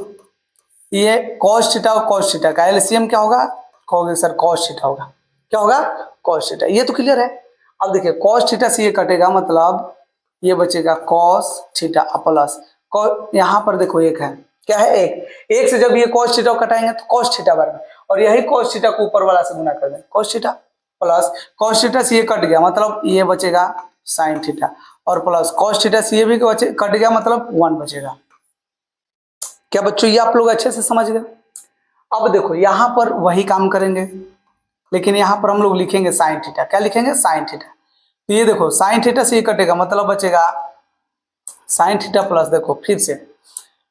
ये कॉस थीटा और कॉस थीटा का एलसीएम क्या होगा, कहोगे सर कॉस थीटा होगा, क्या होगा कॉस थीटा, ये तो क्लियर है। अब देखिए कॉस थीटा से ये कटेगा, मतलब ये बचेगा कॉस थीटा प्लस यहाँ पर देखो एक है, क्या है एक, एक से जब ये कॉस थीटा कटाएंगे तो कॉस थीटा बार में, और यही कॉस थीटा को ऊपर वाला से गुना कर देंगे cos theta, plus cos theta से ये कट गया, मतलब ये बचेगा साइन थीटा, और प्लस कॉस थीटा से ये भी कट गया, मतलब 1 बचेगा। क्या बच्चों ये आप लोग अच्छे से समझ गए? अब देखो यहाँ पर वही काम करेंगे, लेकिन यहाँ पर हम लोग लिखेंगे साइन थीटा, क्या लिखेंगे साइन थीटा। तो ये देखो साइन थीटा से ये कटेगा, मतलब बचेगा साइन थीटा प्लस, देखो फिर से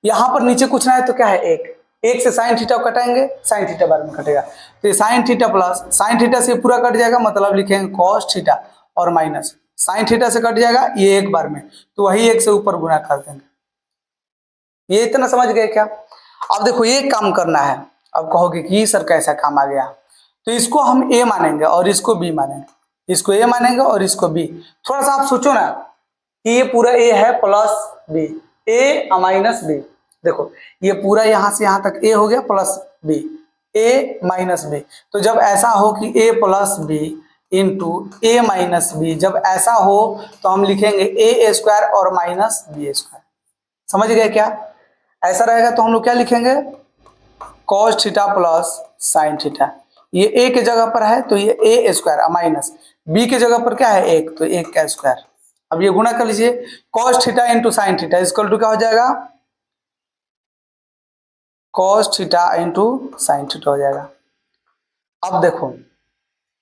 यहाँ पर नीचे कुछ ना है तो क्या है एक, एक से साइन थीटा कटाएंगे, साइन थीटा बार में कटेगा, तो ये sine theta plus sine theta से पूरा कट जाएगा, मतलब लिखेंगे कॉस थीटा, और माइनस साइन थीटा से कट जाएगा ये एक बार में, तो वही एक से ऊपर गुना कर देंगे। ये इतना समझ गए क्या? अब देखो ये काम करना है, अब कहोगे कि सर कैसा काम आ गया, तो इसको हम ए मानेंगे और इसको बी मानेंगे, इसको ए मानेंगे और इसको बी। थोड़ा सा आप सोचो ना कि ये पूरा ए है प्लस बी, ए माइनस बी, देखो ये पूरा यहाँ से यहाँ तक ए हो गया प्लस बी, ए माइनस बी। तो जब ऐसा हो कि ए plus b into a minus B, जब ऐसा हो तो हम लिखेंगे ए स्क्वायर और माइनस बी स्क्वायर। समझ गए क्या? ऐसा रहेगा तो हम लोग क्या लिखेंगे cos theta plus sine theta, ये ए के जगह पर है तो ये ए स्क्वायर माइनस बी के जगह पर क्या है एक, तो एक का स्क्वायर। अब ये गुणा कर लीजिए, cos theta into sine theta equal to क्या हो जाएगा, cos theta into sine theta हो जाएगा। अब देखो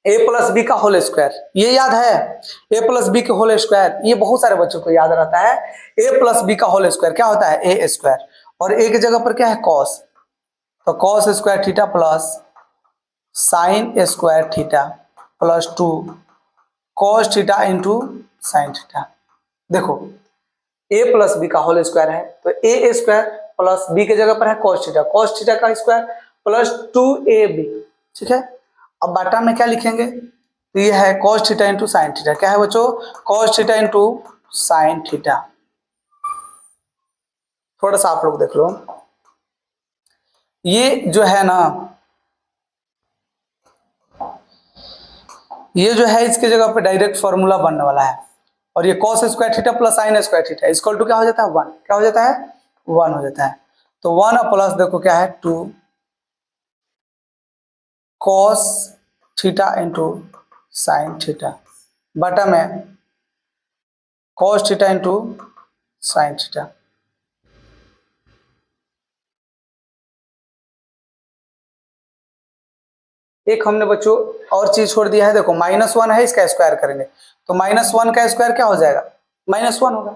ए प्लस बी का होल स्क्वायर, ये याद है ए प्लस बी के होल स्क्वायर, ये बहुत सारे बच्चों को याद रहता है। ए प्लस बी का होल स्क्वायर क्या होता है ए स्क्वायर, और ए की जगह पर क्या है कॉस, तो cos square theta plus sine square theta plus 2 cos theta into sine theta. देखो ए प्लस बी का होल स्क्वायर है तो ए स्क्वायर प्लस बी के जगह पर है कॉस थीटा का स्क्वायर प्लस 2ab, ठीक है। अब बाटा में क्या लिखेंगे, तो ये है cos theta into sine theta, क्या है बच्चों cos theta into sine theta. थोड़ा सा आप लोग देख लो, ये जो है ना, ये जो है इसके जगह पे डायरेक्ट फॉर्मूला बनने वाला है, और ये cos square theta plus sine square theta equal to क्या हो जाता है 1, क्या हो जाता है 1 हो जाता है। तो 1 प्लस देखो क्या है 2 cos theta into sine theta बटा में cos theta into sine theta. एक हमने बच्चों और चीज छोड़ दिया है, देखो -1 है, इसका स्क्वायर करेंगे तो -1 का स्क्वायर क्या हो जाएगा, -1 होगा।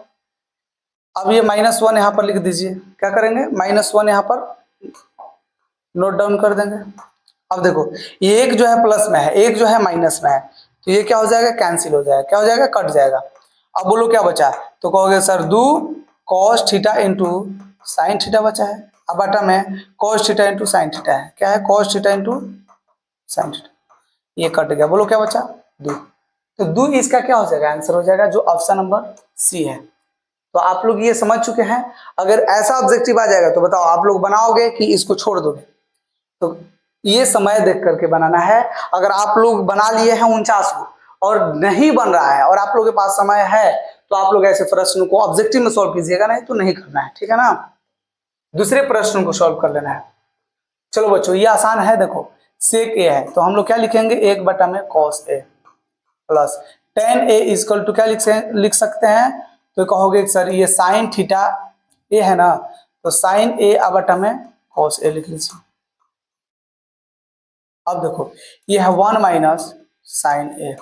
अब ये -1 यहाँ पर लिख दीजिए, क्या करेंगे -1 यहाँ पर नोट डाउन कर देंगे। अब देखो ये एक जो है प्लस में है, एक जो है माइनस में है, तो ये क्या हो जाएगा, कैंसिल हो जाएगा, क्या हो जाएगा, कट जाएगा। अब बोलो क्या बचा, तो कहोगे sir 2 cos theta into sine theta बचा है। अब बटा में cos theta into sine theta है, क्या है, cos theta into sine theta, ये कट गया, बोलो क्या बचा, 2। तो 2 इसका क्या हो जाएगा, आंसर हो जाएगा जो ऑप्शन नंबर सी है। तो आप लोग ये समझ चुके हैं। अगर ऐसा ऑब्जेक्टिव आ जाएगा तो बताओ आप लोग बनाओगे कि इसको छोड़ दोगे, तो ये समय देख करके बनाना है। अगर आप लोग बना लिए हैं 49 को और नहीं बन रहा है और आप लोगों के पास समय है तो आप लोग ऐसे प्रश्नों को ऑब्जेक्टिव में सॉल्व कीजिएगा, नहीं तो नहीं करना है, ठीक है ना, दूसरे प्रश्नों को सॉल्व कर लेना है। चलो बच्चों ये आसान है, देखो सेक ए है तो हम लोग क्या लिखेंगे, 1 बटा में cos a plus tan a equal to क्या लिख सकते हैं, तो कहोगे सर ये साइन थीटा ए है ना, तो साइन ए बटा में cos ए लिख लीजिए। अब देखो ये है 1 माइनस साइन ए,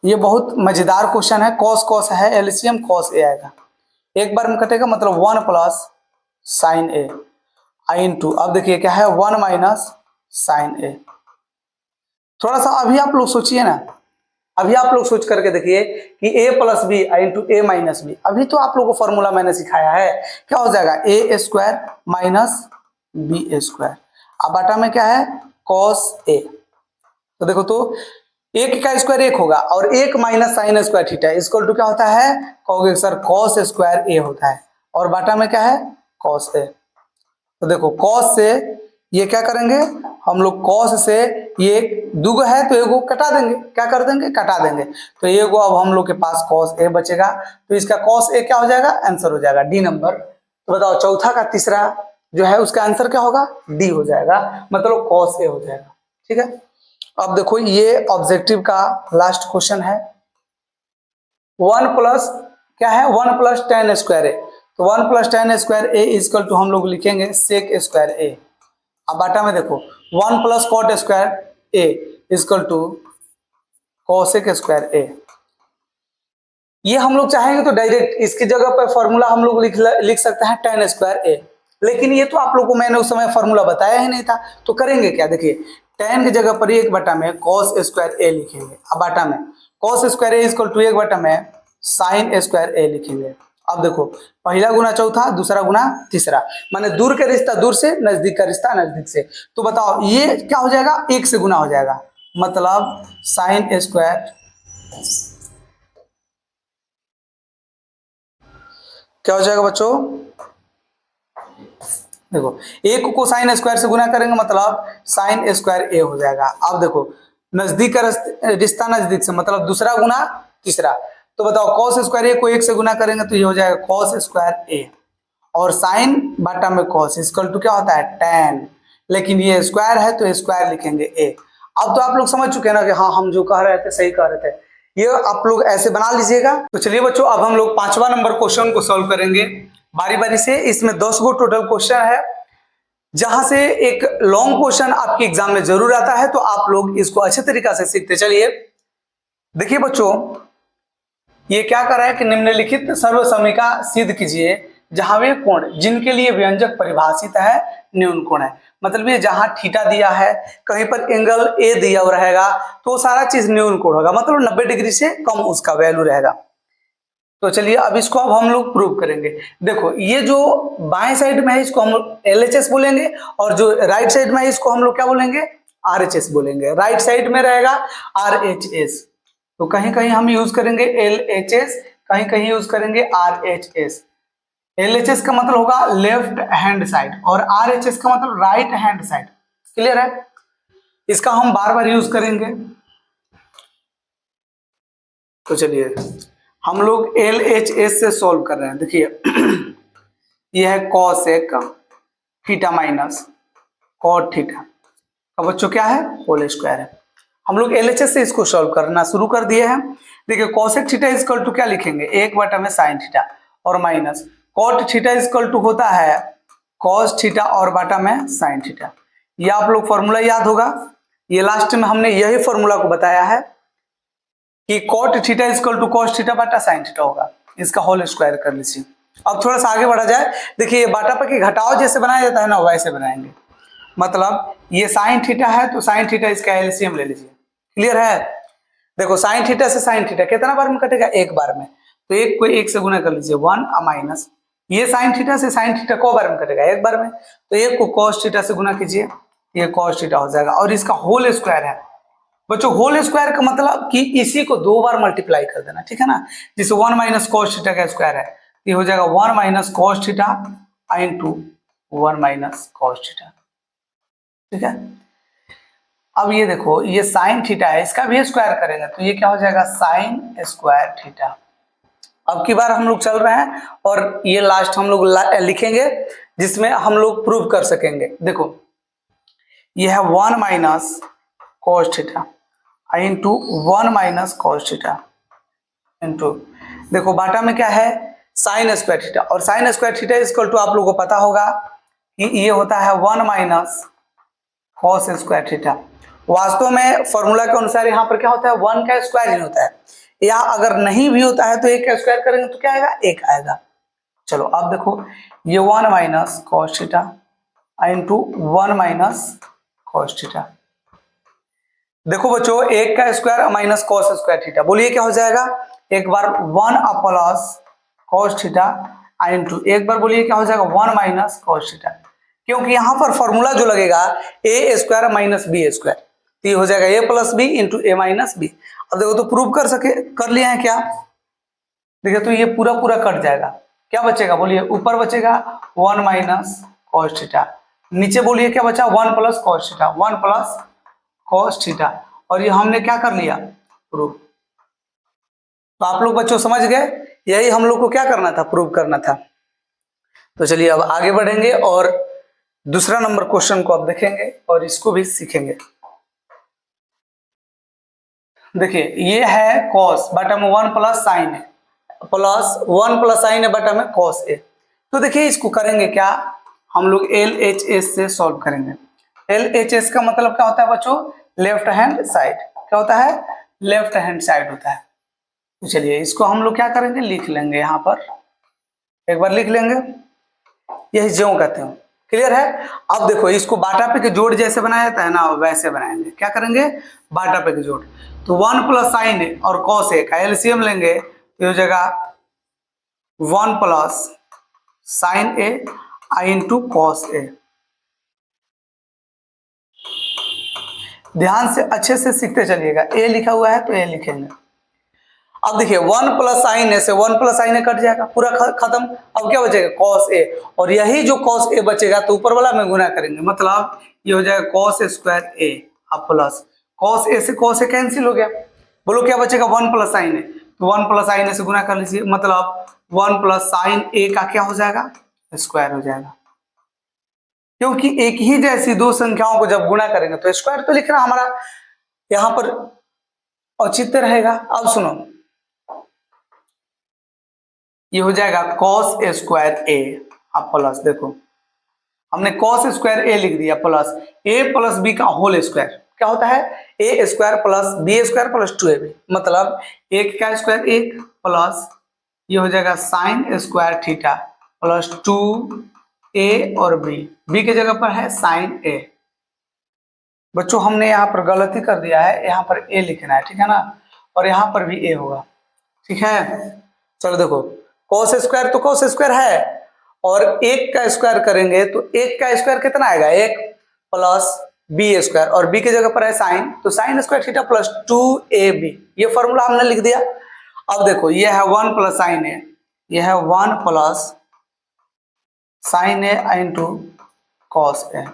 ये बहुत मजेदार क्वेश्चन है, cos cos है, एलसीएम cos ए आएगा, एक बार में कटेगा मतलब 1 प्लस साइन ए आई इंटू, अब देखिए क्या है 1 माइनस साइन ए। थोड़ा सा अभी आप लोग सोचिए ना, अभी आप लोग सोच करके देखिए कि a plus b into a minus b, अभी तो आप लोगों को फॉर्मूला मैंने सिखाया है, क्या हो जाएगा ए स्क्वायर माइनस बी स्क्वायर, अब बटा में क्या है cos ए। तो देखो तो एक का स्क्वायर 1 होगा और 1 minus sine square theta equal to क्या होता है, कहोगे सर cos स्क्वायर ए होता है, और बटा में क्या है cos ए। तो देखो cos से ये क्या करेंगे हम लोग, cos से ये दुगो है तो एगो कटा देंगे, क्या कर देंगे, कटा देंगे, तो एगो अब हम लोग के पास cos ए बचेगा, तो इसका cos ए क्या हो जाएगा, आंसर हो जाएगा डी नंबर। तो बताओ चौथा का तीसरा जो है उसका आंसर क्या होगा, डी हो जाएगा, मतलब cos ए हो जाएगा, ठीक है। अब देखो ये ऑब्जेक्टिव का लास्ट क्वेश्चन है, 1 प्लस क्या है, 1 प्लस tan स्क्वायर ए, तो 1 plus tan square A equal to हम लोग लिखेंगे सेक स्क्वायर ए। अब बाटा में देखो 1 plus cot square A equal to cosec square A, ये हम लोग चाहेंगे तो डायरेक्ट इसकी जगह पर फॉर्मूला हम लोग लिख सकते हैं tan स्क्वायर ए, लेकिन ये तो आप लोग को मैंने उस समय फॉर्मूला बताया ही नहीं था, तो करेंगे क्या, देखिए tan की जगह पर 1 बटा में cos स्क्वायर ए लिखेंगे, अब बाटा में cos square A equal to 1 बटा में साइन स्क्वायर ए लिखेंगे। अब देखो पहला गुना चौथा, दूसरा गुना तीसरा, माने दूर का रिश्ता दूर से, नजदीक का रिश्ता नजदीक से, तो बताओ ये क्या हो जाएगा, 1 से गुना हो जाएगा, मतलब साइन स्क्वायर क्या हो जाएगा बच्चों, देखो 1 को साइन स्क्वायर से गुना करेंगे मतलब साइन स्क्वायर ए हो जाएगा। अब देखो नजदीक का रिश्ता नजदीक से, मतलब दूसरा गुना तीसरा, तो बताओ cos स्क्वायर ए को 1 से गुना करेंगे तो ये हो जाएगा cos स्क्वायर ए, और साइन बटा में cos इक्वल टू क्या होता है tan, लेकिन ये स्क्वायर है तो स्क्वायर लिखेंगे ए। अब तो आप लोग समझ चुके हैं ना कि हाँ हम जो कह रहे थे सही कह रहे थे, ये आप लोग ऐसे बना लीजिएगा। तो चलिए बच्चों अब हम लोग 5वां नंबर क्वेश्चन को सॉल्व करेंगे बारी बारी से। इसमें 10 गो टोटल क्वेश्चन है, जहां से एक लॉन्ग क्वेश्चन आपके एग्जाम में जरूर आता है, तो आप लोग इसको अच्छे तरीका से सीखते चलिए। देखिए बच्चों ये क्या कर रहा है कि निम्नलिखित सर्वसमीका सिद्ध कीजिए जहां वे कोण जिनके लिए व्यंजक परिभाषित है न्यून कोण है, मतलब ये जहां थीटा दिया है कहीं पर एंगल ए दिया हुआ रहेगा तो सारा चीज न्यून कोण होगा, मतलब 90 डिग्री से कम उसका वैल्यू रहेगा। तो चलिए अब इसको अब हम लोग प्रूव करेंगे। देखो ये जो बाएं साइड में है इसको हम लोग LHS बोलेंगे, और जो राइट साइड में है इसको हम लोग क्या बोलेंगे, RHS बोलेंगे। राइट साइड में रहेगा RHS, तो कहीं कहीं हम यूज करेंगे LHS, कहीं कहीं यूज करेंगे RHS। LHS का मतलब होगा लेफ्ट हैंड साइड और RHS का मतलब राइट हैंड साइड, क्लियर है, इसका हम बार बार यूज करेंगे। तो चलिए हम लोग LHS से सॉल्व कर रहे हैं। देखिए यह है cosec theta minus cot theta, अब बच्चों क्या है होल स्क्वायर है। हम लोग LHS से इसको सॉल्व करना शुरू कर दिए हैं। देखिए कोसेक थीटा इक्वल टू क्या लिखेंगे, 1/में साइन थीटा और minus cot theta equal to होता है कॉस थीटा और बाटा में साइन थीटा। ये आप लोग फॉर्मूला याद होगा, ये लास्ट में हमने यही फॉर्मूला को बताया है कि cot theta equal to cos theta बाटा साइन थीटा होगा। इसका होल स्क्वायर कर लीजिए। अब थोड़ा सा आगे बढ़ा जाए। देखिए बाटा पर की घटाव जैसे बनाया जाता है ना वैसे बनाएंगे। मतलब ये साइन थीटा है तो साइन थीटा इसका एलसीएम ले लीजिए। क्लियर है? देखो साइन थीटा से साइन थीटा कितना बार में कटेगा, एक बार में, तो एक को एक से गुना कर लीजिए 1 माइनस ये साइन थीटा से साइन थीटा को बार में कटेगा, एक बार में, तो एक को कॉस थीटा से गुना कीजिए, ये कॉस थीटा हो जाएगा और इसका होल स्क्वायर है। बच्चों होल स्क्वायर का मतलब कि इसी को 2 बार मल्टीप्लाई कर देना, ठीक है ना। जिसे 1 माइनस कॉस थीटा का स्क्वायर है, ये हो जाएगा 1 minus cos theta into 1 minus cos theta, ठीक है। अब ये देखो ये साइन थीटा है, इसका भी स्क्वायर करेंगे तो ये क्या हो जाएगा साइन स्क्वायर थीटा। अब की बार हम लोग चल रहे हैं और ये लास्ट हम लोग लिखेंगे जिसमें हम लोग प्रूव कर सकेंगे। देखो ये है 1 minus cos theta into 1 minus cos theta into, देखो बाटा में क्या है साइन स्क्वायर थीटा, और sine square theta equal to आप लोगों को पता होगा कि ये होता है 1 माइनस कॉस स्क्वायर थीटा। वास्तव में फॉर्मूला के अनुसार यहाँ पर क्या होता है 1 का स्क्वायर ही होता है, या अगर नहीं भी होता है तो 1 का स्क्वायर करेंगे तो क्या आएगा 1 आएगा। चलो अब देखो ये 1 minus cos theta into 1 minus cos theta. देखो बच्चों 1 का square minus cos square theta, बोलिए क्या हो जाएगा, एक बार 1 प्लस कॉस थीटा इंटू एक बार बोलिए क्या हो जाएगा 1 माइनस कॉस थीटा, क्योंकि यहां पर फॉर्मूला जो लगेगा ए स्क्वायर माइनस बी स्क्वायर, तो ये हो जाएगा ए plus b into a minus B. अब देखो तो प्रूव कर लिया है क्या, देखिए तो ये पूरा पूरा कट जाएगा, क्या बचेगा बोलिए, ऊपर बचेगा 1 माइनस कॉस थीटा, नीचे बोलिए क्या बचा 1 plus cos theta, 1 plus cos theta, और ये हमने क्या कर लिया प्रूव। तो आप लोग बच्चों समझ गए, यही हम लोग को क्या करना था प्रूव करना था। तो चलिए अब आगे बढ़ेंगे और दूसरा नंबर क्वेश्चन को अब देखेंगे और इसको भी सीखेंगे। देखिए ये है कॉस बटा में 1 प्लस साइन है, प्लस 1 प्लस साइन है बटा में कॉस ए। तो देखिए इसको करेंगे क्या, हम लोग LHS से सॉल्व करेंगे। LHS का मतलब क्या होता है बच्चों, लेफ्ट हैंड साइड, क्या होता है लेफ्ट हैंड साइड होता है। तो चलिए इसको हम लोग क्या करेंगे लिख लेंगे, यहाँ पर एक बार लिख लेंगे, यही ज्यों कहते हैं। क्लियर है? अब देखो इसको बाटा पे के जोड़ जैसे बनाया जाता है ना वैसे बनाएंगे, क्या करेंगे बाटा पे के जोड़। तो 1 प्लस साइन ए और कॉस ए का एलसीएम लेंगे तो हो जाएगा 1 plus sign A into cos A. ध्यान से अच्छे से सीखते चलिएगा, ए लिखा हुआ है तो ए लिखेंगे। अब देखिए 1 प्लस साइन ए से 1 प्लस साइन ए कट जाएगा, पूरा खत्म। अब क्या बचेगा कॉस ए, और यही जो कॉस ए बचेगा तो ऊपर वाला में गुना करेंगे, मतलब ये हो जाएगा कॉस स्क्वायर ए अब प्लस कॉस ए से कॉस ए कैंसिल हो गया, बोलो क्या बचेगा 1 प्लस साइन ए, तो 1 प्लस साइन ए से गुना कर लीजिए, मतलब 1 प्लस साइन ए का क्या हो जाएगा स्क्वायर हो जाएगा। क्योंकि एक ही जैसी दो संख्याओं को जब गुणा करेंगे तो स्क्वायर तो लिखना हमारा यहां पर औचित्य रहेगा। अब सुनो ये हो जाएगा कॉस स्क्वायर ए अब प्लस, देखो हमने कॉस स्क्वायर ए लिख दिया प्लस ए प्लस बी का होल स्क्वायर, क्या होता है a square plus b square plus 2ab, मतलब एक का स्क्वायर एक प्लस ये हो जाएगा sine square theta plus 2a और बी के जगह पर है साइन ए। बच्चों हमने यहाँ पर गलती कर दिया है, यहाँ पर ए लिखना है, ठीक है ना, और यहाँ पर भी ए होगा, ठीक है। चलो देखो कॉस स्क्वायर तो कॉस स्क्वायर है, और एक का स्क्वायर करेंगे तो एक का स्क्वायर कितना आएगा एक प्लस बी स्क्वायर, और बी की जगह पर है साइन तो sign square theta plus 2ab, ये फॉर्मूला हमने लिख दिया। अब देखो ये है 1 प्लस साइन ए, ये है 1 plus sign A into cos A.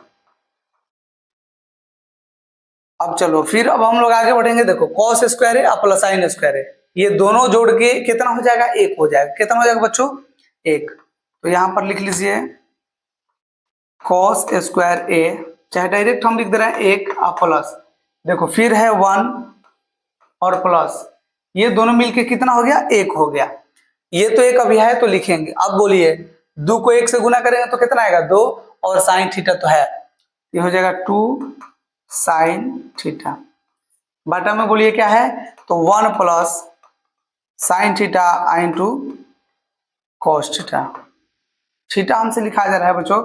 अब चलो फिर अब हम लोग आगे बढ़ेंगे, देखो कॉस स्क्वायर है प्लस साइन स्क्वायर है, ये दोनों जोड़ के कितना हो जाएगा एक हो जाएगा, कितना हो जाएगा बच्चों एक, तो यहां पर लिख लीजिए कॉस स्क्वायर ए, चाहे डायरेक्ट हम लिख दे रहे हैं एक प्लस देखो फिर है 1 और प्लस, ये दोनों मिलके कितना हो गया, 1 हो गया। ये तो एक अभी है तो लिखेंगे। अब बोलिए 2 को 1 से गुना करेंगे तो कितना आएगा, 2, और साइन थीटा तो है, ये हो जाएगा 2 साइन थीटा। बटा में बोलिए क्या है, तो 1 plus sign theta into cos theta. Theta हमसे लिखा जा रहा है बच्चों,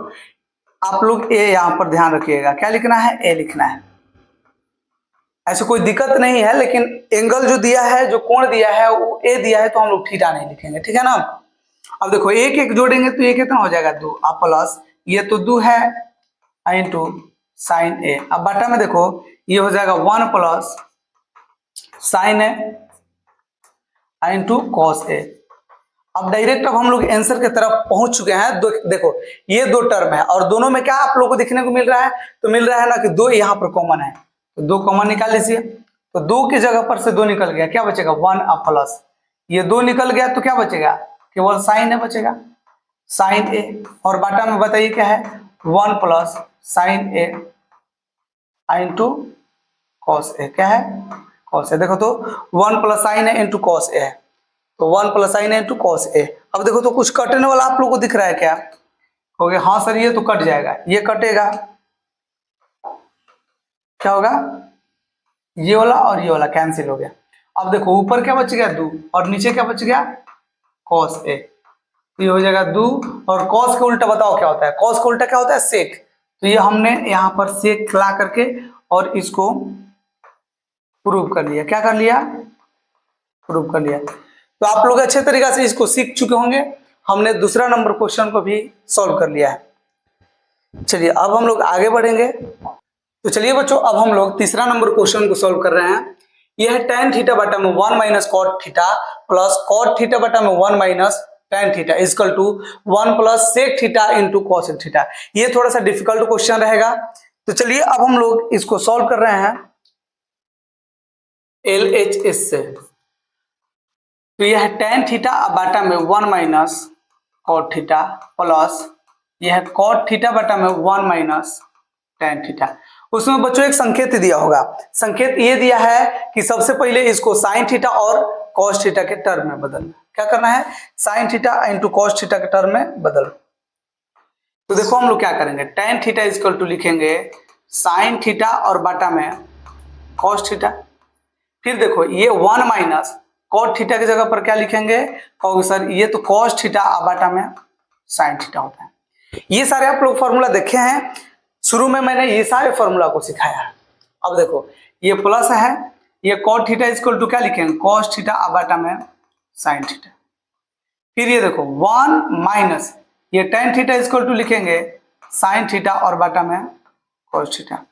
आप लोग ए यहां पर ध्यान रखिएगा, क्या लिखना है, ए लिखना है। ऐसे कोई दिक्कत नहीं है, लेकिन एंगल जो दिया है, जो कोण दिया है वो ए दिया है, तो हम लोग थीटा नहीं लिखेंगे, ठीक है ना। अब देखो एक एक जोड़ेंगे तो ये कितना हो जाएगा, 2, अब प्लस ये तो 2 है इंटू साइन ए। अब बटा में देखो ये हो जाएगा 1 plus sign A into cos A. अब डायरेक्ट अब हम लोग आंसर की तरफ पहुंच चुके हैं। देखो ये 2 टर्म है और दोनों में क्या आप लोगों को देखने को मिल रहा है, तो मिल रहा है ना कि 2 यहाँ पर कॉमन है, तो 2 कॉमन निकाल लीजिए। तो 2 की जगह पर से 2 निकल गया, क्या बचेगा, 1 अब प्लस ये 2 निकल गया, तो क्या बचेगा, केवल साइन ए बचेगा, साइन ए। और बाटा में बताइए क्या है, 1 plus sign A into cos A, क्या है, कॉस ए। देखो तो 1 plus sign A into cos A है, तो 1 plus sign A into cos A. अब देखो तो कुछ कटने वाला आप लोगों को दिख रहा है क्या, हो गया, हाँ सर ये तो कट जाएगा, ये कटेगा, क्या होगा, ये वाला और ये वाला कैंसिल हो गया। अब देखो ऊपर क्या बच गया, 2, और नीचे क्या बच गया, कॉस ए। तो ये हो जाएगा 2, और कॉस के उल्टा बताओ क्या होता है, कॉस का उल्टा क्या होता है, सेक। तो ये हमने यहाँ पर सेक ला करके और इसको प्रूव कर लिया, क्या कर लिया, प्रूव कर लिया। तो आप लोग अच्छे तरीके से इसको सीख चुके होंगे। हमने दूसरा नंबर क्वेश्चन को भी सॉल्व कर लिया है। चलिए अब हम लोग आगे बढ़ेंगे। तो चलिए बच्चों अब हम लोग तीसरा नंबर क्वेश्चन को सॉल्व कर रहे हैं। यह है tan थीटा बटा में 1 minus cot theta plus cot theta बटा में 1 minus tan theta equal to 1 plus sec theta into cosec theta. ये थोड़ा सा डिफिकल्ट क्वेश्चन रहेगा, तो चलिए अब हम लोग इसको सॉल्व कर रहे हैं LHS से। तो यह है tan थीटा बटा में 1 माइनस कॉट थीटा प्लस यह है कॉट थीटा बटा में 1 माइनस tan थीटा। उसमें बच्चों एक संकेत दिया होगा, संकेत ये दिया है कि सबसे पहले इसको साइन थीटा और कॉस थीटा के टर्म में बदलना। क्या करना है, sine theta into cos theta के टर्म में बदल। तो देखो हम लोग क्या करेंगे, tan थीटा इक्वल टू लिखेंगे साइन थीटा और बटा में कॉस थीटा। फिर देखो ये 1 माइनस कॉट थीटा की जगह पर क्या लिखेंगे, कहोगे सर ये तो कॉस थीटा बटा में साइन थीटा होता है। ये सारे आप लोग फॉर्मूला देखे हैं, शुरू में मैंने ये सारे फॉर्मूला को सिखाया है। अब देखो ये प्लस है, ये कॉट थीटा इक्वल टू क्या लिखेंगे, कॉस थीटा बटा में साइन थीटा। फिर ये देखो 1 माइनस ये tan थीटा इक्वल टू लिखेंगे साइन थीटा और बटा में कॉस थीटा।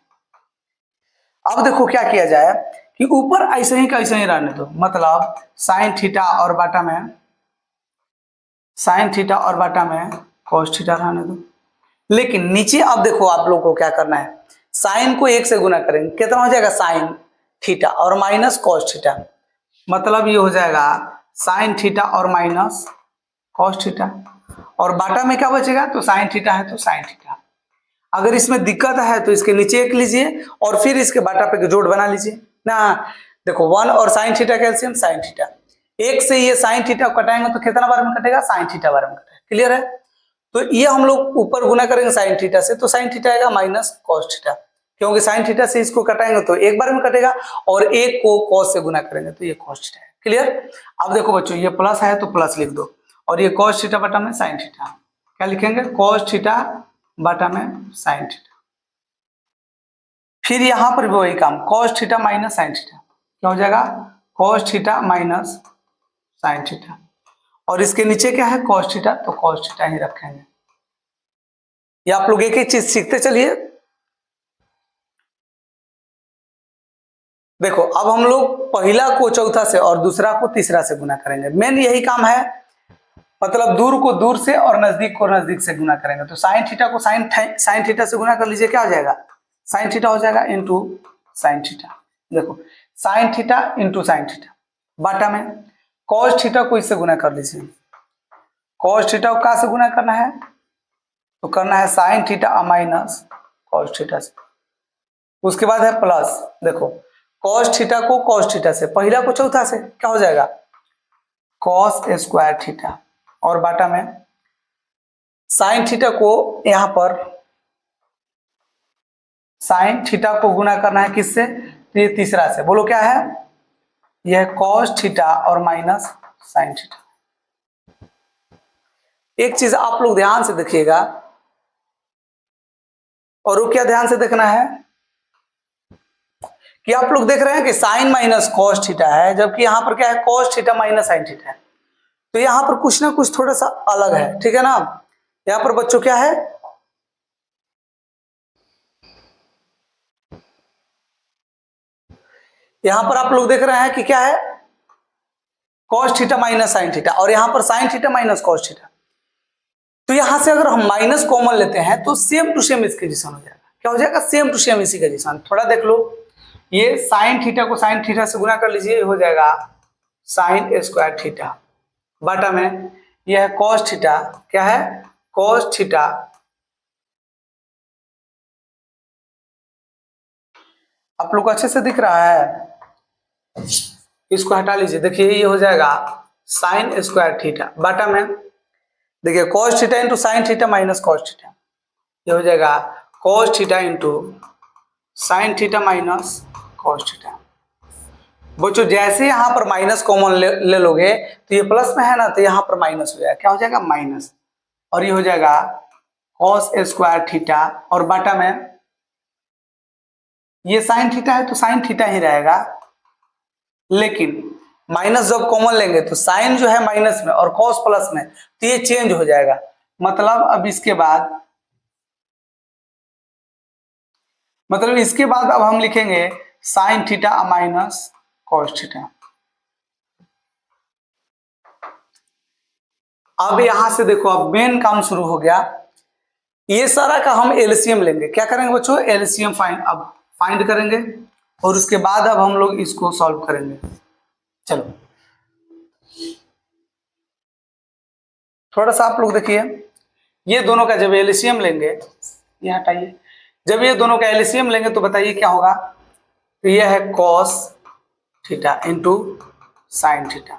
अब देखो क्या किया जाए कि ऊपर ऐसे ही का ऐसे ही रहने दो, मतलब साइन थीटा और बटा में साइन थीटा और बटा में कॉस थीटा रहने दो। लेकिन नीचे अब देखो आप लोग को क्या करना है, साइन को 1 से गुना करेंगे, कितना हो जाएगा साइन थीटा और माइनस कॉस थीटा, मतलब ये हो जाएगा साइन थीटा और माइनस कॉस थीटा। और बाटा में क्या बचेगा, तो साइन थीटा है तो साइन थीटा। अगर इसमें दिक्कत है तो इसके नीचे एक लीजिए और फिर इसके बाटा पे जोड़ बना लीजिए ना। देखो 1 और sine theta calcium sine theta, 1 से ये साइन थीटा कटाएंगे तो कितना बार में कटेगा, साइन थीटा बार में कटेगा। क्लियर है, तो ये हम लोग ऊपर गुना करेंगे साइन थीटा से, तो साइन थीटा आएगा माइनस कॉस थीटा, क्योंकि साइन थीटा से इसको कटाएंगे तो एक बार में कटेगा और एक को कॉस से गुना करेंगे तो ये कॉस थीटा है। क्लियर। अब देखो बच्चों ये प्लस है तो प्लस लिख दो, और ये कॉस थीटा बटा में साइन थीटा, क्या लिखेंगे, कॉस थीटा बटा में साइन थीटा। फिर यहां पर भी वही काम, cos theta minus sign theta, क्या हो जाएगा, cos theta minus sign theta. और इसके नीचे क्या है, कॉस थीटा, तो कॉस थीटा ही रखेंगे। ये आप लोग एक एक चीज सीखते चलिए। देखो अब हम लोग पहला को चौथा से और दूसरा को तीसरा से गुना करेंगे, मेन यही काम है, मतलब दूर को दूर से और नजदीक को नजदीक से गुना करेंगे। तो साइन थीटा को साइन थीटा से गुना कर लीजिए, क्या हो जाएगा, साइन थीटा हो जाएगा इंटू साइन थीटा। देखो sine theta into sine theta, बाटा में कॉस थीटा को इससे गुना कर लीजिए, कॉस थीटा को कहाँ से गुना करना है, तो करना है sine theta minus cos theta से। उसके बाद है प्लस, देखो कॉस थीटा को कॉस थीटा से, पहला को चौथा से, क्या हो जाएगा कॉस स्क्वायर थीटा, और बाटा में साइन थीटा को यहां पर साइन थीटा को गुना करना है किससे, तो ये तीसरा से, बोलो क्या है, यह कॉस थीटा और माइनस साइन थीटा। एक चीज आप लोग ध्यान से देखिएगा, और वो क्या ध्यान से देखना है कि आप लोग देख रहे हैं कि साइन माइनस कॉस थीटा है, जबकि यहां पर क्या है cos theta minus sine theta है, तो यहां पर कुछ ना कुछ थोड़ा सा अलग है, ठीक है ना। यहां पर बच्चों क्या है, यहां पर आप लोग देख रहे हैं कि क्या है cos theta minus sign theta, और यहां पर sine theta minus cos theta. तो यहां से अगर हम माइनस कॉमन लेते हैं तो सेम टू सेम इसके जैसा हो जाएगा, क्या हो जाएगा सेम टू सेम इसी का जैसा। थोड़ा देख लो, ये साइन थीटा को साइन थीटा से गुना कर लीजिए, हो जाएगा साइन स्क्वायर थीटा, बाटा में यह है कॉस थीटा, क्या है कॉस थीटा, आप लोग को अच्छे से दिख रहा है, इसको हटा लीजिए, देखिए ये हो जाएगा साइन स्क्वायर थीटा, बाटा में देखिए cos theta into sine theta minus cos theta, ये हो जाएगा cos theta into sine theta minus cos theta. बच्चों जैसे यहां पर माइनस कॉमन ले लोगे तो ये प्लस में है ना, तो यहां पर माइनस हो जाएगा, क्या हो जाएगा माइनस, और ये हो जाएगा कॉस स्क्वायर थीटा, और बाटा में ये साइन थीटा है तो साइन थीटा ही रहेगा, लेकिन माइनस जब कॉमन लेंगे तो साइन जो है माइनस में और कॉस प्लस में, तो ये चेंज हो जाएगा, मतलब अब इसके बाद अब हम लिखेंगे sine theta minus cos theta. अब यहां से देखो, अब मेन काम शुरू हो गया, ये सारा का हम एलसीएम लेंगे, क्या करेंगे बच्चों एलसीएम फाइंड करेंगे, और उसके बाद अब हम लोग इसको सॉल्व करेंगे। चलो थोड़ा सा आप लोग देखिए, ये दोनों का जब एलसीएम लेंगे, ये हटाइए, जब ये दोनों का एलसीएम लेंगे तो बताइए क्या होगा, तो ये है cos theta into sine theta,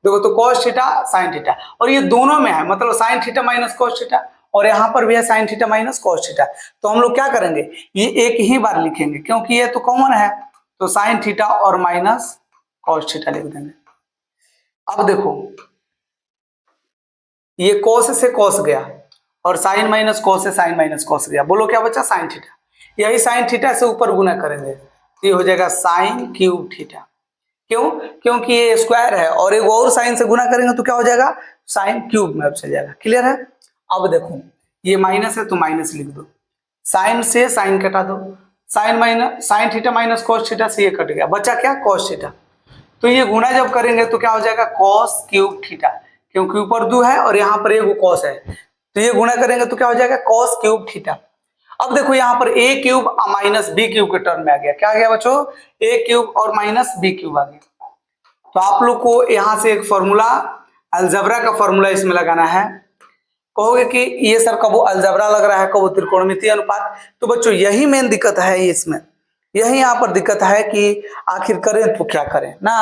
देखो तो कॉस थीटा साइन थीटा, और ये दोनों में है, मतलब sine theta minus cos theta, और यहां पर भी है sine theta minus cos theta. तो हम लोग क्या करेंगे, ये एक ही बार लिखेंगे क्योंकि ये तो कॉमन है, तो साइन थीटा और माइनस कॉस थीटा लिख देंगे। अब देखो ये कॉस से कॉस गया, और साइन माइनस कॉस से साइन माइनस कॉस गया, बोलो क्या बचा साइन थीटा, यही साइन थीटा से ऊपर गुना करेंगे, तो ये हो जाएगा साइन क्यूब थीटा, क्यों, क्योंकि ये स्क्वायर है, और एक और साइन से गुना करेंगे तो क्या हो जाएगा साइन क्यूब में अब चल जाएगा, क्लियर है। अब देखो ये माइनस है तो माइनस लिख दो, साइन से साइन कटा दो, sine theta minus cos theta से ये कट गया, बचा क्या कॉस थीटा, तो ये गुना जब करेंगे तो क्या हो जाएगा कॉस क्यूब थीटा, क्योंकि ऊपर 2 है और यहाँ पर एक कॉस है, तो ये गुना करेंगे तो क्या हो जाएगा कॉस क्यूब थीटा। अब देखो यहाँ पर ए क्यूब माइनस बी क्यूब के टर्म में आ गया, क्या आ गया बच्चों ए क्यूब और माइनस बी क्यूब आ गया। तो आप लोग को यहां से एक फॉर्मूला अलजबरा का फॉर्मूला इसमें लगाना है, कहोगे कि ये सर कब अलजबरा लग रहा है कब त्रिकोणमितीय अनुपात, तो बच्चों यही मेन दिक्कत है इसमें, यही यहाँ पर दिक्कत है कि आखिर करें तो क्या करें ना।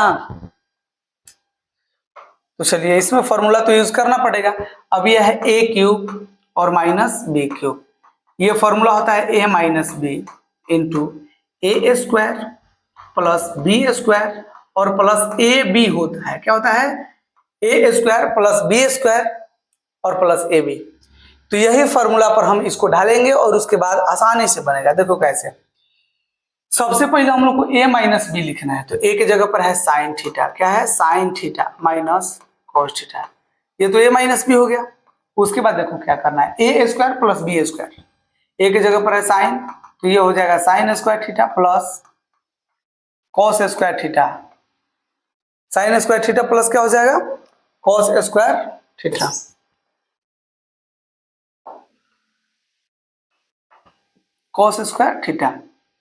तो चलिए इसमें फॉर्मूला तो यूज करना पड़ेगा। अब यह है ए क्यूब और माइनस बी क्यूब, ये फॉर्मूला होता है ए माइनस बी इंटू ए स्क्वायर प्लस बी स्क्वायर और प्लस ए बी होता है, क्या होता है a square plus b square और प्लस ए बी। तो यही फॉर्मूला पर हम इसको डालेंगे और उसके बाद आसानी से बनेगा। देखो कैसे, सबसे पहले हम लोग को ए माइनस बी लिखना है, तो ए की जगह पर है साइन थीटा, क्या है sine theta minus cos theta, ये तो ए माइनस बी हो गया। उसके बाद देखो क्या करना है a square plus b square, a की जगह पर है साइन, तो ये हो जाएगा sine square theta plus cos square theta, sine square theta plus क्या हो जाएगा cos square theta. Cos square theta,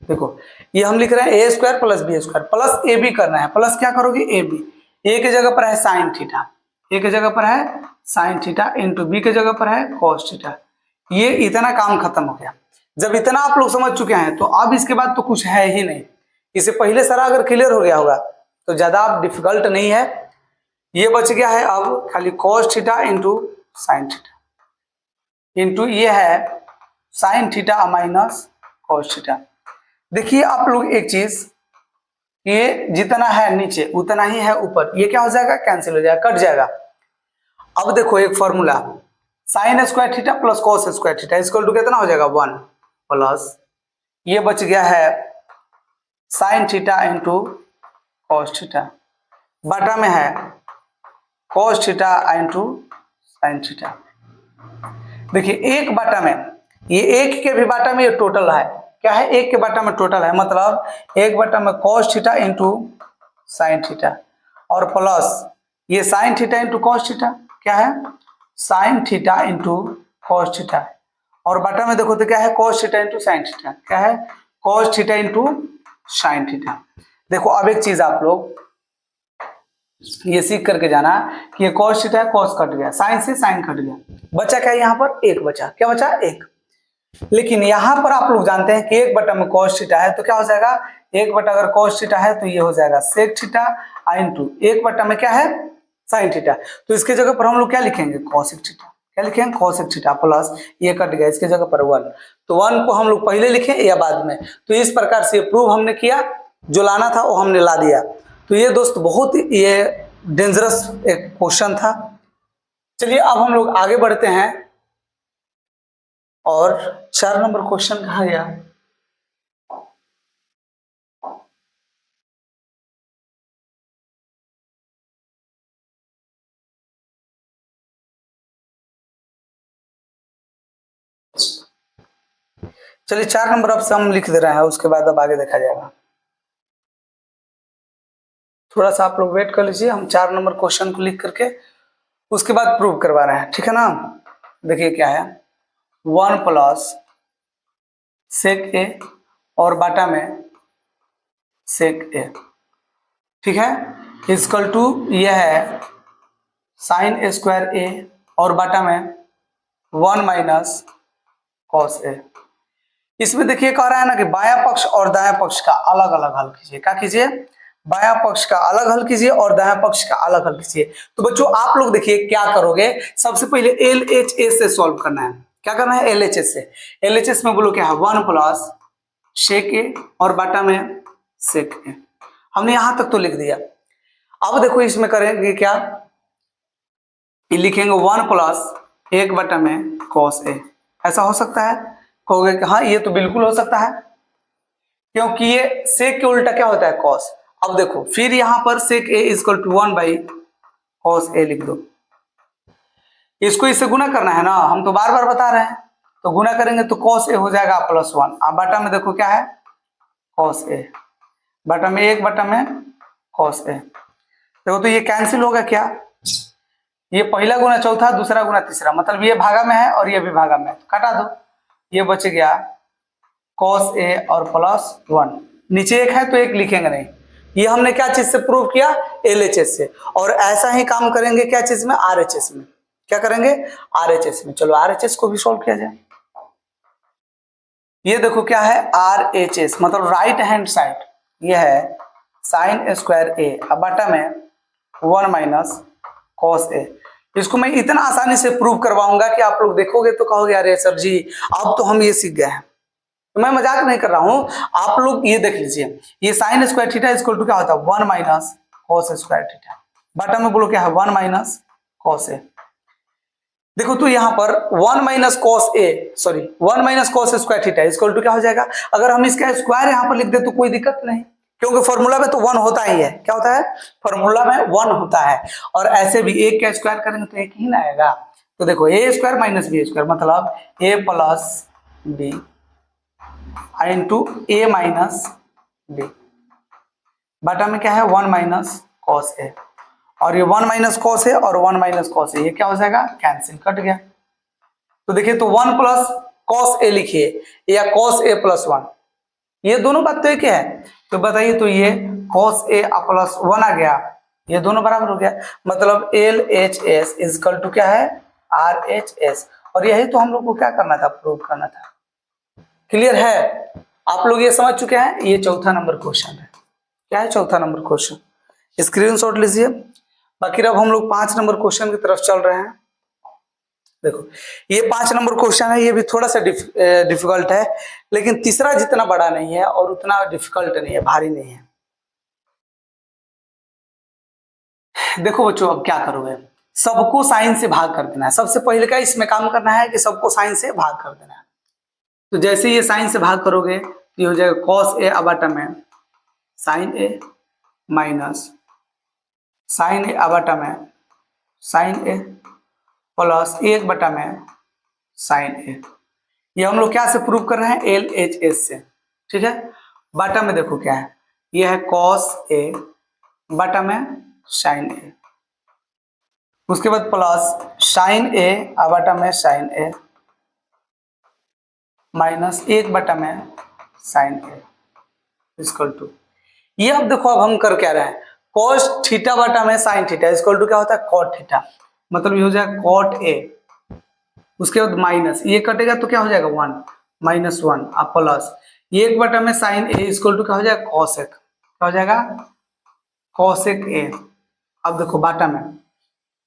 देखो ये हम लिख रहे हैं a square plus b square plus a b करना है, प्लस क्या करोगे ए बी, ए की जगह पर है साइन थीटा, ए की जगह पर है साइन थीटा इंटू बी की जगह पर है कॉस थीटा, ये इतना काम खत्म हो गया। जब इतना आप लोग समझ चुके हैं तो अब इसके बाद तो कुछ है ही नहीं। इससे पहले सारा अगर क्लियर हो गया होगा तो ज्यादा आप डिफिकल्ट नहीं है। ये बच गया है अब खाली cos theta into sine theta into ये है sine theta minus cos theta. देखिए आप लोग एक चीज, ये जितना है नीचे उतना ही है ऊपर, ये क्या हो जाएगा, कैंसिल हो जाएगा, कट जाएगा। अब देखो एक formula, sine square theta plus cos square theta equal to कितना हो जाएगा 1 प्लस ये बच गया है sine theta into cos theta, बटा में है cos theta into sine theta. देखिए एक बाटा में, ये एक के भी बाटा में ये टोटल है, क्या है, एक के बाटा में टोटल है, मतलब एक बाटा में cos theta into sine theta और प्लस ये sign theta into cos theta, क्या है, sine theta into cos theta और बाटा में देखो तो क्या है, cos theta into sine theta, क्या है, cos theta into sine theta. देखो अब एक चीज आप लोग ये सीख करके जाना कि ये कॉस थीटा है, कॉस कट गया, साइन से साइन कट गया, बचा क्या यहाँ पर, एक बचा, क्या बचा, एक। लेकिन यहाँ पर आप लोग जानते हैं कि एक बटा में कॉस थीटा है तो क्या हो जाएगा, एक बटा अगर कॉस थीटा है तो ये हो जाएगा सेक थीटा इंटू एक बटा में क्या है, साइन थीटा। तो इसके जगह पर हम लोग क्या लिखेंगे, कॉसेक थीटा, क्या लिखेंगे, कॉसेक थीटा प्लस ये कट गया, इसके जगह पर 1, तो 1 को हम लोग पहले लिखे या बाद में। तो इस प्रकार से प्रूव हमने किया, जो लाना था वो हमने ला दिया। तो ये दोस्त बहुत ये डेंजरस एक क्वेश्चन था। चलिए अब हम लोग आगे बढ़ते हैं और 4 नंबर क्वेश्चन कहा गया, चलिए 4 नंबर अब से हम लिख दे रहे हैं, उसके बाद अब आगे देखा जाएगा। थोड़ा सा आप लोग वेट कर लीजिए, हम 4 नंबर क्वेश्चन को लिख करके उसके बाद प्रूव करवा रहे हैं, ठीक है ना। देखिए क्या है, 1 प्लस सेक ए और बाटा में सेक ए, ठीक है, इक्वल टू यह है साइन स्क्वायर ए और बाटा में 1 माइनस कॉस ए। इसमें देखिए कह रहा है ना कि बायां पक्ष और दायां पक्ष का अलग अलग हल कीजिए, क्या कीजिए, बायां पक्ष का अलग हल कीजिए और दायां पक्ष का अलग हल कीजिए। तो बच्चों आप लोग देखिए क्या करोगे, सबसे पहले एल एच एस से सॉल्व करना है। क्या करना है, एल एच एस से। एल एच एस में बोलो क्या है, 1 प्लस सेक ए और बाटा में सेक ए, हमने यहां तक तो लिख दिया। अब देखो इसमें करेंगे क्या, लिखेंगे 1 प्लस एक बटा में कॉस ए। ऐसा हो सकता है, कहोगे कि हाँ ये तो बिल्कुल हो सकता है, क्योंकि ये सेक के उल्टा क्या होता है, कॉस। अब देखो फिर यहां पर सेक ए equal to 1 by cos A लिख दो, इसको इससे गुना करना है ना, हम तो बार बार बता रहे हैं। तो गुना करेंगे तो कॉस ए हो जाएगा प्लस 1, अब बटा में देखो क्या है, कॉस ए, बटा में एक बटा में कॉस ए। देखो तो ये कैंसिल होगा क्या, ये पहला गुना चौथा, दूसरा गुना तीसरा, मतलब ये भागा में है और ये भी भागा में है, तो काटा दो, ये बच गया cos ए और प्लस 1, नीचे एक है तो एक लिखेंगे नहीं। ये हमने क्या चीज से प्रूव किया, एलएचएस से। और ऐसा ही काम करेंगे क्या चीज में, आरएचएस में। क्या करेंगे, आरएचएस में। चलो आरएचएस को भी सॉल्व किया जाए। ये देखो क्या है, आरएचएस मतलब राइट हैंड साइड, ये है साइन स्क्वायर ए अब बटा में 1 माइनस कॉस ए। इसको मैं इतना आसानी से प्रूव करवाऊंगा कि आप लोग देखोगे तो कहोगे अरे सर जी अब तो हम ये सीख गए हैं। तो मैं मजाक नहीं कर रहा हूं, आप लोग ये देख लीजिए, ये sine square theta equal to क्या होता है, 1 माइनस कॉस स्क्वायर थीटा, बटा में बोलो क्या है, 1 माइनस कॉस ए। देखो तो यहाँ पर 1 minus cos a, sorry 1 minus cos square theta equal to क्या हो जाएगा, अगर हम इसका स्क्वायर यहाँ पर लिख दे तो कोई दिक्कत नहीं, क्योंकि फॉर्मूला में तो 1 होता ही है। क्या होता है, फॉर्मूला में 1 होता है। और ऐसे भी एक का स्क्वायर करेंगे तो एक ही ना आएगा। तो देखो ए स्क्वायर माइनस बी स्क्वायर मतलब ए plus b into a minus B, बटा में क्या है 1 माइनस कॉस ए, और ये 1 माइनस कॉस है और 1 माइनस कॉस है, ये क्या हो जाएगा, कैंसिल, कट गया। तो देखिए तो 1 प्लस कॉस ए लिखिए या कॉस ए प्लस 1, ये दोनों बात तो एक है। तो बताइए तो ये कॉस ए प्लस 1 आ गया, ये दोनों बराबर हो गया, मतलब L H S equal to क्या है, आर एच एस। और यही तो हम लोग को क्या करना था, प्रूव करना था। क्लियर है? आप लोग ये समझ चुके हैं? ये चौथा नंबर क्वेश्चन है। क्या है? चौथा नंबर क्वेश्चन। स्क्रीनशॉट लीजिए। बाकी अब हम लोग 5 नंबर क्वेश्चन की तरफ चल रहे हैं। देखो ये 5 नंबर क्वेश्चन है, ये भी थोड़ा सा डिफिकल्ट है, लेकिन तीसरा जितना बड़ा नहीं है और उतना डिफिकल्ट नहीं है, भारी नहीं है। देखो बच्चों, अब क्या करोगे? सबको साइन से भाग कर देना है। सबसे पहले का इसमें काम करना है कि सबको साइन से भाग कर देना है। तो जैसे ये साइन से भाग करोगे तो ये हो जाएगा कॉस ए अबाटा में साइन ए माइनस साइन ए अबाटा में साइन ए प्लस 1 बटा में साइन ए। ये हम लोग क्या से प्रूव कर रहे हैं? एल एच एस से। ठीक है, बटा में देखो क्या है, ये है कॉस ए बटा में साइन ए, उसके बाद प्लस साइन ए बटा में साइन ए माइनस 1 बटा में साइन ए इक्वल टू, ये अब देखो अब हम कर क्या रहे हैं, कॉस थीटा बटा में साइन थीटा इक्वल टू क्या होता है? Cot theta. मतलब ये हो जाएगा कॉट ए, उसके बाद माइनस ये कटेगा तो क्या हो जाएगा? 1 माइनस 1 अब प्लस 1 बटा में साइन ए इक्वल टू क्या हो जाएगा? कॉसेक। क्या हो जाएगा? Cosec a. अब देखो बाटा में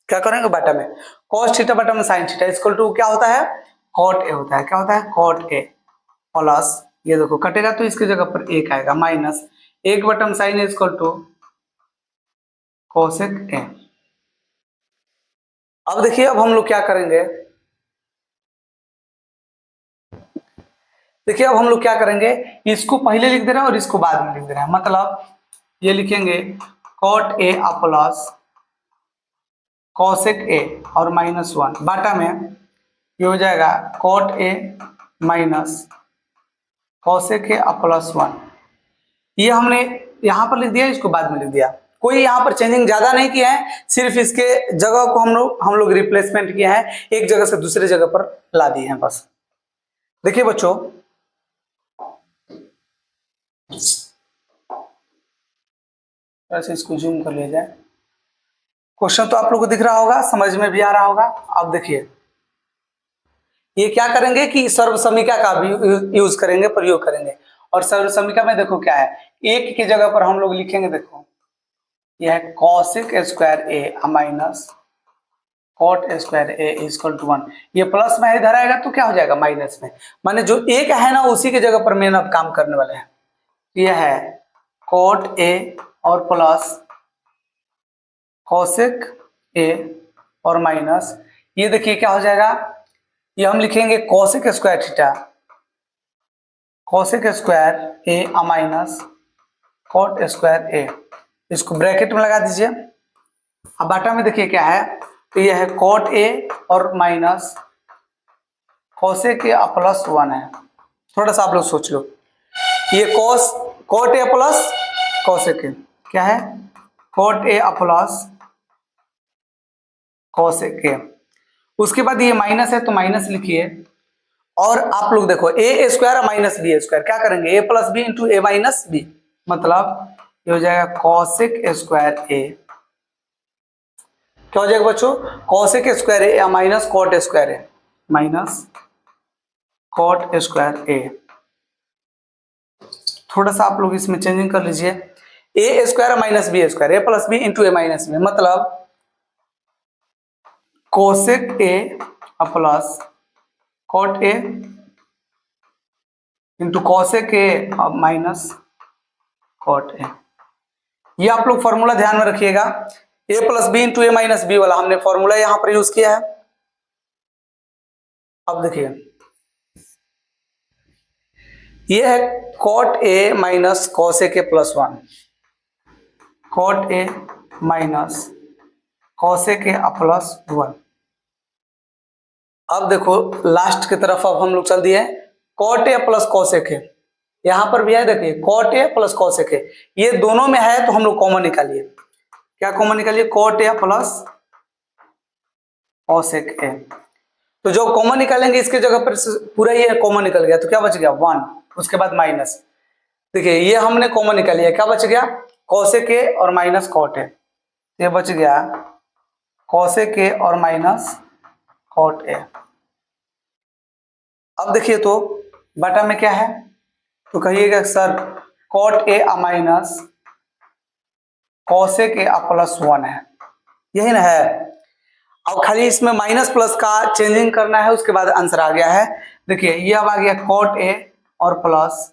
क्या करेंगे? बाटा में कॉस थीटा बटा में साइन थीटा इक्वल टू क्या होता है? कॉट ए होता है। क्या होता है? कॉट ए प्लस ये देखो कटेगा तो इसकी जगह पर 1 आएगा माइनस 1 बटा में sine a equal to cosec a. अब देखिए अब हम लोग क्या करेंगे, देखिए अब हम लोग क्या करेंगे, इसको पहले लिख दे रहे हैं और इसको बाद में लिख दे रहे हैं। मतलब ये लिखेंगे cot a plus cosec a और माइनस 1 बाटा में ये हो जाएगा cot a minus cosec a plus 1। ये हमने यहाँ पर लिख दिया, इसको बाद में लिख दिया। कोई यहाँ पर चेंजिंग ज्यादा नहीं किया है, सिर्फ इसके जगह को हम लोग रिप्लेसमेंट किया है, एक जगह से दूसरे जगह पर ला दिए हैं बस। देखिए बच्चों, ऐसे इसको जूम कर लिया जाए। क्वेश्चन तो आप लोगों को दिख रहा होगा, समझ में भी आ रहा होगा। अब देखिए ये क्या करेंगे कि सर्वसमीका का भी यूज करेंगे, प्रयोग करेंगे। और सर्वसमीका में देखो क्या है, एक की जगह पर हम लोग लिखेंगे, देखो यह है cosec square A minus cot square A equal to 1। ये प्लस में इधर आएगा तो क्या हो जाएगा? माइनस में। माने जो एक है ना उसी की जगह पर मेन अब काम करने वाले हैं। यह है कॉट ए और प्लस कॉसिक ए और माइनस ये देखिए क्या हो जाएगा, ये हम लिखेंगे cosec square theta cosec square A minus cot square a, इसको ब्रैकेट में लगा दीजिए। अब बाटा में देखिए क्या है, तो ये है कॉट ए और माइनस कॉसेक ए प्लस 1 है। थोड़ा सा आप लोग सोच लो, ये cot a plus cosec a क्या है? Cot a plus cosec a. उसके बाद ये माइनस है तो माइनस लिखिए, और आप लोग देखो ए स्क्वायर माइनस बी स्क्वायर क्या करेंगे? ए plus b into a minus b, मतलब ये हो जाएगा कॉसेक स्क्वायर ए। क्या हो जाएगा बच्चों? Cosec square A minus cot square A minus cot square a. थोड़ा सा आप लोग इसमें चेंजिंग कर लीजिए, a square minus b square a plus b into a minus b, मतलब cosec a plus cot a into cosec a minus cot a. ये आप लोग फॉर्मूला ध्यान में रखिएगा, a plus b into a minus b वाला हमने फॉर्मूला यहां पर यूज किया है। अब देखिए ये है cot a minus cosec a plus 1, cot a minus cosec a plus 1। अब देखो लास्ट की तरफ अब हम लोग चल दिए cot a plus cosec a, यहां पर भी है देखिए cot a plus cosec a, ये दोनों में है तो हम लोग कॉमन निकालिए। क्या कॉमन निकालिए? Cot a plus cosec a. तो जो कॉमन निकालेंगे इसके जगह पर पूरा ये कॉमन निकल गया तो क्या बच गया? 1, उसके बाद माइनस। देखिए ये हमने कॉमन निकाल लिया, क्या बच गया? कॉसेक ए और माइनस कॉट ए, ये बच गया कॉसेक ए और माइनस कॉट ए। अब देखिए तो बटा में क्या है, तो कहिएगा sir cot a minus cosec a plus 1 है, यही ना है। अब खाली इसमें माइनस प्लस का चेंजिंग करना है, उसके बाद आंसर आ गया है। देखिए ये अब आ गया कॉट ए और प्लस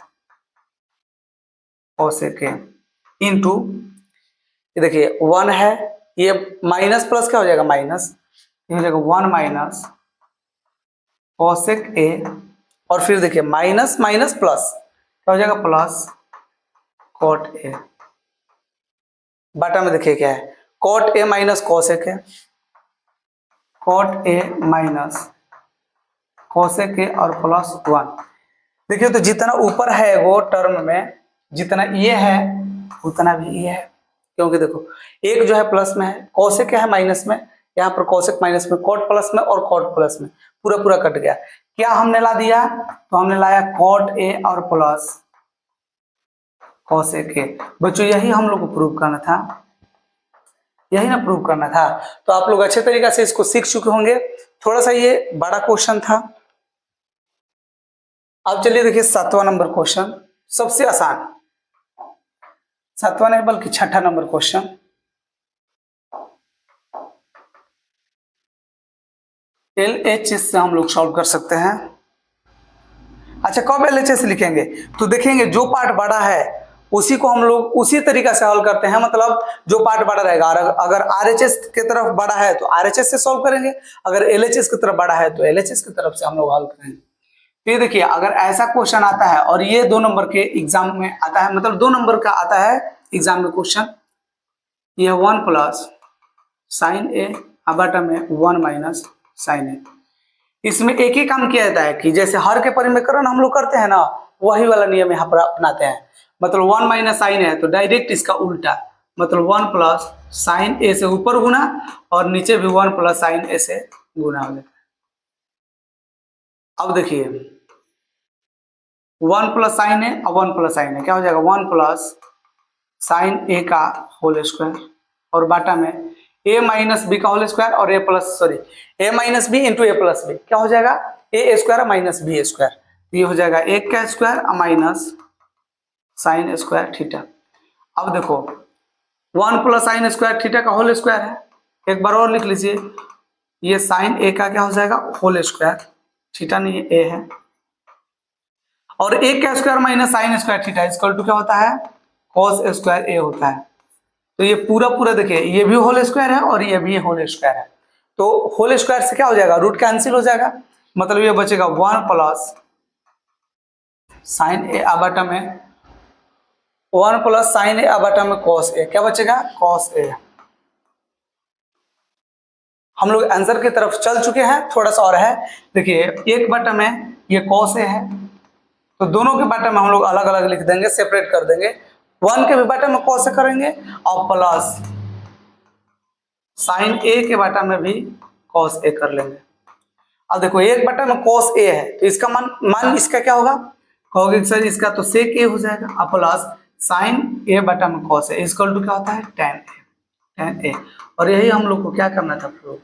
कॉसेक ए इनटू, ये देखिए 1 है, ये माइनस प्लस क्या हो जाएगा माइनस, ये हो जाएगा 1 माइनस कॉसेक ए, और फिर देखिए माइनस माइनस प्लस क्या हो जाएगा प्लस कॉट ए, बटा में देखिए क्या है cot a minus cosec a, cot a minus cosec a और प्लस 1। देखिए तो जितना ऊपर है वो टर्म में जितना ये है उतना भी ये है, क्योंकि देखो एक जो है प्लस में है, कॉसेक क्या है माइनस में, यहाँ पर कॉसेक माइनस में, कॉट प्लस में और कॉट प्लस में, पूरा पूरा कट गया। क्या हमने ला दिया, तो हमने लाया कॉट ए और प्लस कॉसेक ए। बच्चों यही हम लोग को प्रूव करना था, यही ना प्रूव करना था। तो आप लोग अच्छे तरीके से इसको सीख चुके होंगे। थोड़ा सा ये बड़ा क्वेश्चन था। अब चलिए देखिए 7वां नंबर क्वेश्चन, सबसे आसान, 7वां नहीं बल्कि 6ठा नंबर क्वेश्चन। LHS से हम लोग सॉल्व कर सकते हैं। अच्छा कब LHS लिखेंगे, तो देखेंगे जो पार्ट बड़ा है उसी को हम लोग उसी तरीका से हल करते हैं, मतलब जो पार्ट बड़ा रहेगा, अगर RHS की तरफ बड़ा है तो RHS से सॉल्व करेंगे, अगर LHS की तरफ बड़ा है तो LHS की तरफ से हम लोग हल करेंगे। तो ये देखिए अगर ऐसा क्वेश्चन आता है और ये 2 नंबर के एग्जाम में आता है, मतलब 2 नंबर का आता है एग्जाम में क्वेश्चन, ये 1 प्लस साइन ए बटा में 1 माइनस साइन ए, इसमें एक ही काम किया जाता है कि जैसे हर के परिमेयकरण हम लोग करते हैं ना, वही वाला नियम यहाँ पर अपनाते हैं। मतलब 1 माइनस साइन है तो डायरेक्ट इसका उल्टा, मतलब 1 प्लस साइन ए से ऊपर गुना और नीचे भी 1 प्लस साइन ए से गुना हो जाता है। अब देखिए 1 प्लस साइन ए और 1 प्लस साइन ए क्या हो जाएगा 1 प्लस साइन ए का होल स्क्वायर और बाटा में ए माइनस बी का होल स्क्वायर और ए माइनस बी इंटू ए प्लस बी क्या हो जाएगा ए स्क्वायर माइनस बी स्क्वायर, ये हो जाएगा 1 का square minus sine square theta. अब देखो 1 प्लस साइन स्क्वायर थीटा का होल स्क्वायर है, एक बार और लिख लीजिए, ये साइन ए का क्या हो जाएगा होल स्क्वायर, थीटा नहीं ए है, और 1 का square minus sine square theta equal to क्या होता है कॉस स्क्वायर ए होता है। तो ये पूरा पूरा देखिए ये भी होल स्क्वायर है और ये भी होल स्क्वायर है, तो होल स्क्वायर से क्या हो जाएगा रूट कैंसिल हो जाएगा, मतलब ये बचेगा 1 प्लस साइन ए बटा में 1 प्लस साइन ए बटा में कॉस ए, क्या बचेगा कॉस ए। हम लोग आंसर की तरफ चल चुके हैं, थोड़ा सा और है। देखिए 1 बटा में ये कॉस ए है, तो दोनों के बाटे में हम लोग अलग अलग लिख देंगे, सेपरेट कर देंगे, 1 के भी बाटे में कॉस ए करेंगे और प्लस साइन ए के बाटा में भी कॉस ए कर लेंगे। अब देखो 1 बटा में कॉस ए है तो इसका मान इसका क्या होगा, कहोगे सर इसका तो सेक ए हो जाएगा, और प्लस साइन ए बटा में कॉस ए इक्वल टू क्या होता है tan ए, और यही हम लोग को क्या करना था प्रूव।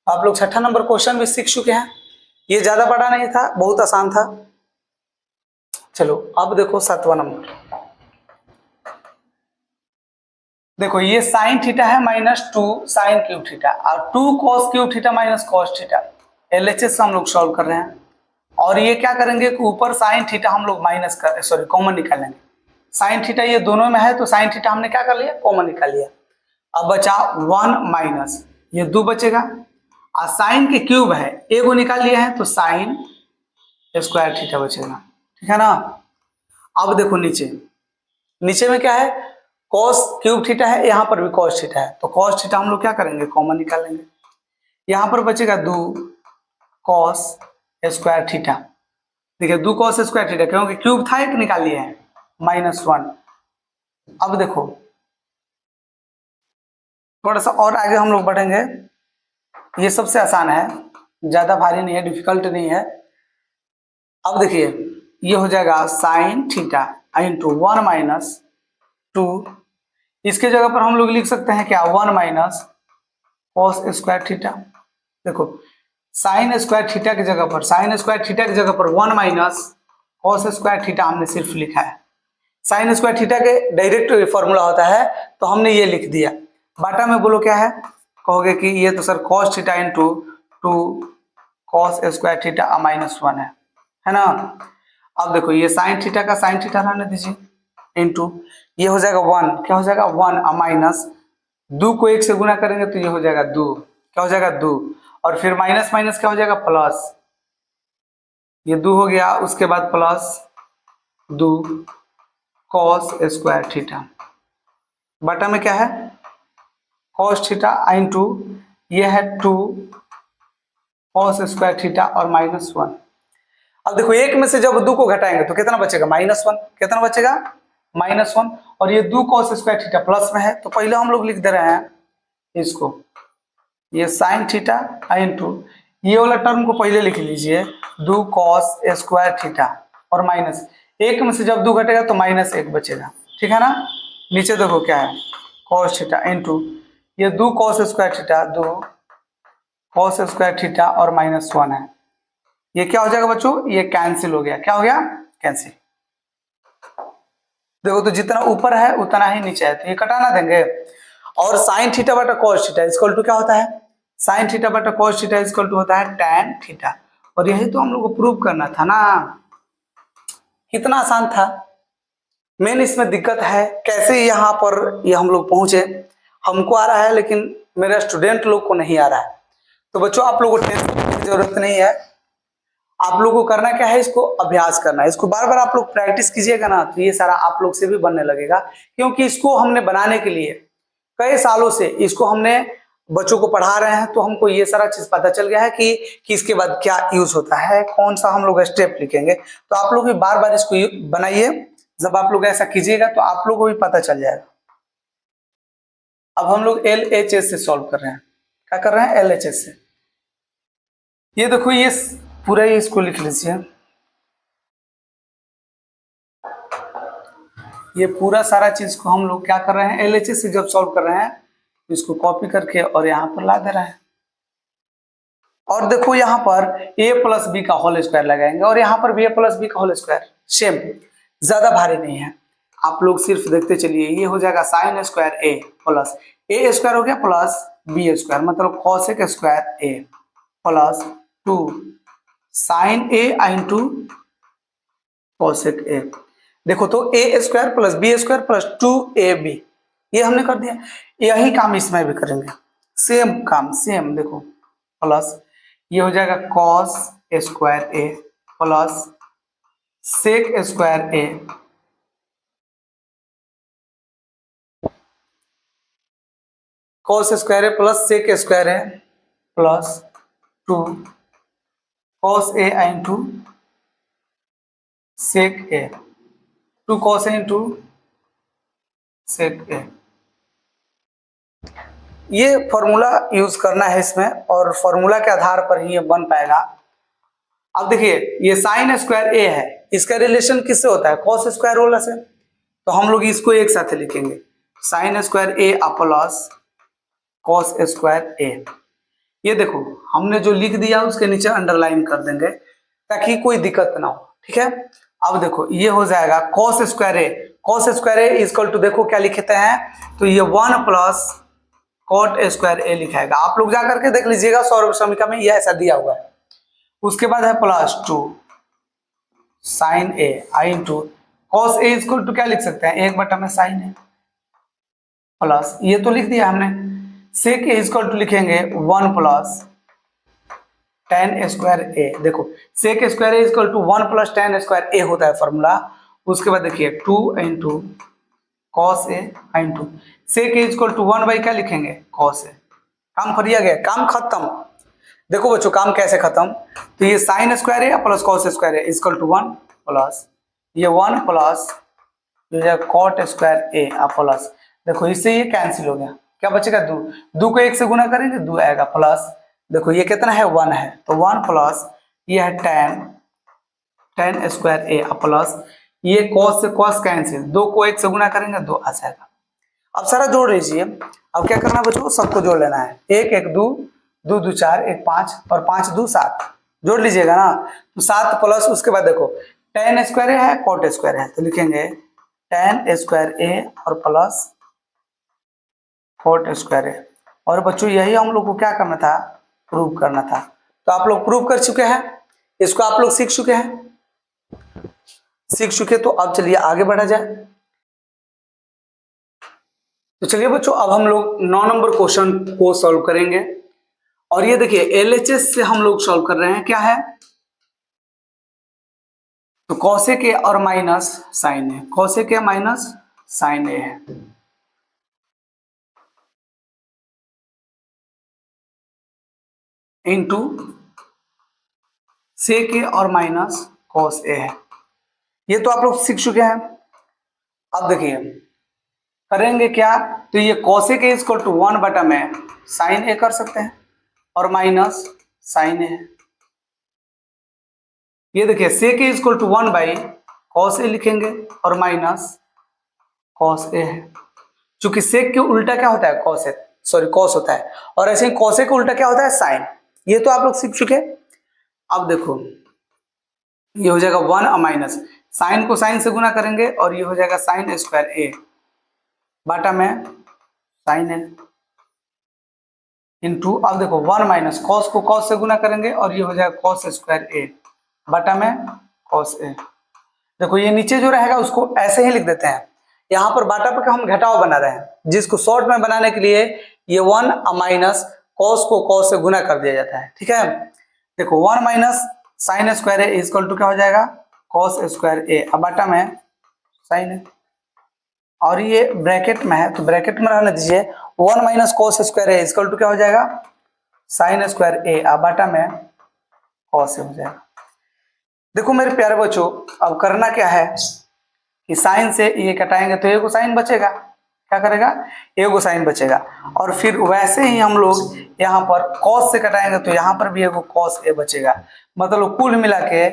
आप लोग 6ठा नंबर क्वेश्चन भी सीख चुके हैं, ये ज्यादा बड़ा नहीं था, बहुत आसान था। चलो अब देखो 7वां नंबर, देखो ये साइन थीटा है माइनस 2 साइन क्यूब थीटा और 2 cos cube theta minus cos theta, LHS से हम लोग सॉल्व कर रहे हैं। और ये क्या करेंगे कि ऊपर साइन थीटा हम लोग कॉमन निकाल लेंगे, साइन थीटा ये दोनों में है तो साइन थीटा हमने क्या कर लिया कॉमन निकाल लिया। अब बचा 1 माइनस ये 2 बचेगा, और साइन के क्यूब है ए को निकाल लिया है तो साइन स्क्वायर थीटा बचेगा, ठीक है ना। अब देखो नीचे में क्या है कॉस क्यूब थीटा है, यहाँ पर भी कॉस थीटा है, तो कॉस थीटा हम लोग क्या करेंगे कॉमन निकाल लेंगे, यहाँ पर बचेगा 2 कॉस स्क्वायर थीटा। देखिए 2 कॉस स्क्वायर थीटा क्योंकि क्यूब था एक निकाल लिए हैं -1। अब देखो थोड़ा सा और आगे हम लोग बढ़ेंगे, ये सबसे आसान है, ज्यादा भारी नहीं है, डिफिकल्ट नहीं है। अब देखिए ये हो जाएगा साइन थीटा इंटू 1 माइनस 2, इसके जगह पर हम लोग लिख सकते हैं क्या 1 माइनस कॉस स्क्वायर थीटा। देखो साइन स्क्वायर थीटा की जगह पर, साइन स्क्वायर थीटा की जगह पर 1 माइनस कॉस स्क्वायर थीटा हमने सिर्फ लिखा है। साइन स्क्वायर थीटा के डायरेक्ट फॉर्मूला होता है तो हमने ये लिख दिया। बाटा में बोलो क्या है, कहोगे कि ये तो sir cos theta into 2 cos square theta -1 है ना। अब देखो ये साइन थीटा का साइन थीटा रहने दीजिए, इंटू ये हो जाएगा 1, क्या हो जाएगा 1 माइनस 2 को 1 से गुना करेंगे तो ये हो जाएगा 2, क्या हो जाएगा 2, और फिर माइनस माइनस क्या हो जाएगा प्लस, ये 2 हो गया, उसके बाद प्लस 2 कॉस स्क्वायर थीटा, बटा में क्या है कॉस थीटा इंटू ये है 2 कॉस स्क्वायर थीटा और -1। अब देखो एक में से जब 2 को घटाएंगे तो कितना बचेगा -1, कितना बचेगा -1, और ये 2 कॉस स्क्वायर थीटा प्लस में है तो पहले हम लोग लिख दे रहे हैं इसको, ये साइन थीटा इंटू ये वाला टर्म को पहले लिख लीजिए 2 कॉस स्क्वायर थीटा और माइनस एक में से जब 2 घटेगा तो -1 बचेगा, ठीक है ना। नीचे देखो क्या है कॉस थीटा इंटू ये 2 cos square theta 2 cos square theta और -1 है, ये क्या हो जाएगा बच्चों, ये कैंसिल हो गया, क्या हो गया कैंसिल। देखो तो जितना ऊपर है उतना ही नीचे है तो ये कटाना देंगे, और साइन थीटा बटा कॉस थीटा इक्वल टू क्या होता है, साइन थीटा बटा कॉस थीटा इक्वल टू होता है tan थीटा, और यही तो हम लोग को प्रूव करना था ना, कितना आसान था। मेन इसमें दिक्कत है कैसे यहाँ पर ये हम लोग पहुंचे, हमको आ रहा है लेकिन मेरे स्टूडेंट लोग को नहीं आ रहा है। तो बच्चों आप लोगों को टेंशन करने की जरूरत नहीं है, आप लोगों को करना क्या है, इसको अभ्यास करना है, इसको बार बार आप लोग प्रैक्टिस कीजिएगा ना तो ये सारा आप लोग से भी बनने लगेगा, क्योंकि इसको हमने बनाने के लिए कई सालों से इसको हमने बच्चों को पढ़ा रहे हैं, तो हमको ये सारा चीज पता चल गया है कि इसके बाद क्या यूज होता है, कौन सा हम लोग स्टेप लिखेंगे। तो आप लोग भी बार बार इसको बनाइए, जब आप लोग ऐसा कीजिएगा तो आप लोगों को भी पता चल जाएगा। अब हम लोग LHS से सॉल्व कर रहे हैं, क्या कर रहे हैं LHS से। ये देखो ये पूरा ही इसको लिख लीजिए, ये पूरा सारा चीज को हम लोग क्या कर रहे हैं LHS से जब सॉल्व कर रहे हैं इसको कॉपी करके और यहाँ पर ला दे रहे हैं, और देखो यहाँ पर a प्लस बी का होल स्क्वायर लगाएंगे और यहाँ पर भी a प्लस बी का होल स्क्वायर सेम, ज्यादा भारी नहीं है, आप लोग सिर्फ देखते चलिए। ये हो जाएगा sine square a plus a square हो गया प्लस b स्क्वायर मतलब cosec square a plus 2 sine a into cosec a। देखो तो a square plus b square plus 2ab ये हमने कर दिया, यही काम इसमें भी करेंगे, सेम काम सेम। देखो प्लस ये हो जाएगा cos square a plus sec square a cos square a plus sec square a plus 2 cos a into sec a 2 cos a into sec a। ये फॉर्मूला यूज करना है इसमें और फॉर्मूला के आधार पर ही ये बन पाएगा। अब देखिए ये साइन स्क्वायर a है, इसका रिलेशन किससे होता है कॉस स्क्वायर वाला से, तो हम लोग इसको एक साथ लिखेंगे sign square a plus cos square a। ये देखो हमने जो लिख दिया उसके नीचे अंडरलाइन कर देंगे ताकि कोई दिक्कत ना हो, ठीक है। अब देखो ये हो जाएगा cos square a, cos square a equal to देखो क्या लिखते हैं, तो ये 1 प्लस कॉट स्क्वायर a लिखाएगा, आप लोग जा करके देख लीजिएगा सौरभ समीका में ये ऐसा दिया हुआ है। उसके बाद है प्लस 2 साइन a आई into cos a equal to क्या लिख सकते हैं 1 बटा में साइन a प्लस ये तो लिख दिया हमने, सेक a इक्वल टू लिखेंगे 1 प्लस tan स्क्वायर a। देखो sec square a equal to 1 plus tan square a होता है फॉर्मूला। उसके बाद देखिए 2 into cos a into sec a equal to 1 by क्या लिखेंगे कॉस a। काम कर दिया गया, काम खत्म। देखो बच्चों काम कैसे खत्म, तो ये sine square a plus cos square a equal to 1 plus ये 1 plus cot square a plus देखो इससे ये कैंसिल हो गया, क्या बचेगा 2, 2 को 1 से गुना करेंगे 2 आएगा प्लस देखो ये कितना है 1 है तो 1 प्लस ये है tan स्क्वायर a प्लस ये कॉस से कॉस कैंसिल 2 को 1 से गुना करेंगे 2 आ जाएगा। अब सारा जोड़ लीजिए, अब क्या करना बच्चों सबको जोड़ लेना है 1 1 2 दो दो चार, एक 5 और 5 दो 7, जोड़ लीजिएगा ना। तो 7 प्लस उसके बाद देखो tan स्क्वायर है cot स्क्वायर है, तो लिखेंगे tan स्क्वायर ए और प्लस cot स्क्वायर ए। और बच्चों यही हम लोग को क्या करना था, प्रूव करना था। तो आप लोग प्रूव कर चुके हैं, इसको आप लोग सीख चुके हैं, सीख चुके। तो अब चलिए आगे बढ़ा जाए। तो चलिए बच्चों अब हम लोग 9 नंबर क्वेश्चन को सॉल्व करेंगे। और ये देखिए एलएचएस से हम लोग सॉल्व कर रहे हैं, क्या है तो कॉसेक ए और minus sine a, cosec a minus sine a है। इंटू सेक ए और माइनस कॉस ए है। ये तो आप लोग सीख चुके हैं। अब देखिए करेंगे क्या, तो ये कॉसेक ए इक्वल टू 1 बटा में साइन ए कर सकते हैं और माइनस साइन ए है। ये देखिए सेक ए equal to 1 by cos A लिखेंगे और माइनस कॉस ए है। चूंकि सेक के उल्टा क्या होता है, कॉस है, सॉरी कॉस होता है, और ऐसे ही कॉसे के उल्टा क्या होता है, साइन। ये तो आप लोग सीख चुके। अब देखो ये हो जाएगा 1 माइनस साइन को साइन से गुना करेंगे और ये हो जाएगा साइन स्क्वायर ए बाटा में साइन ए इंटू, अब देखो 1 माइनस कॉस को कॉस से गुना करेंगे और ये हो जाएगा कॉस स्क्वायर ए बाटा में कॉस ए। देखो ये नीचे जो रहेगा उसको ऐसे ही लिख देते हैं, यहाँ पर बाटा पर हम घटाव बना रहे हैं, जिसको शॉर्ट में बनाने के लिए ये 1 माइनस कॉस को कॉस से गुना कर दिया जाता है, ठीक है। देखो 1 minus sine square A equal to क्या हो जाएगा, कॉस स्क्वायर ए बाटा में साइन ए, और ये ब्रैकेट में है तो ब्रैकेट में रहने दीजिए। 1 minus cos square A equal to क्या हो जाएगा, साइन स्क्वायर ए बाटा में कॉस ए हो जाएगा। देखो मेरे प्यारे बच्चों अब करना क्या है कि साइन से ये कटाएंगे तो एगो साइन बचेगा, क्या करेगा, एगो साइन बचेगा। और फिर वैसे ही हम लोग यहाँ पर कॉस से कटाएंगे तो यहाँ पर भी एगो कॉस ए बचेगा। मतलब कुल मिला के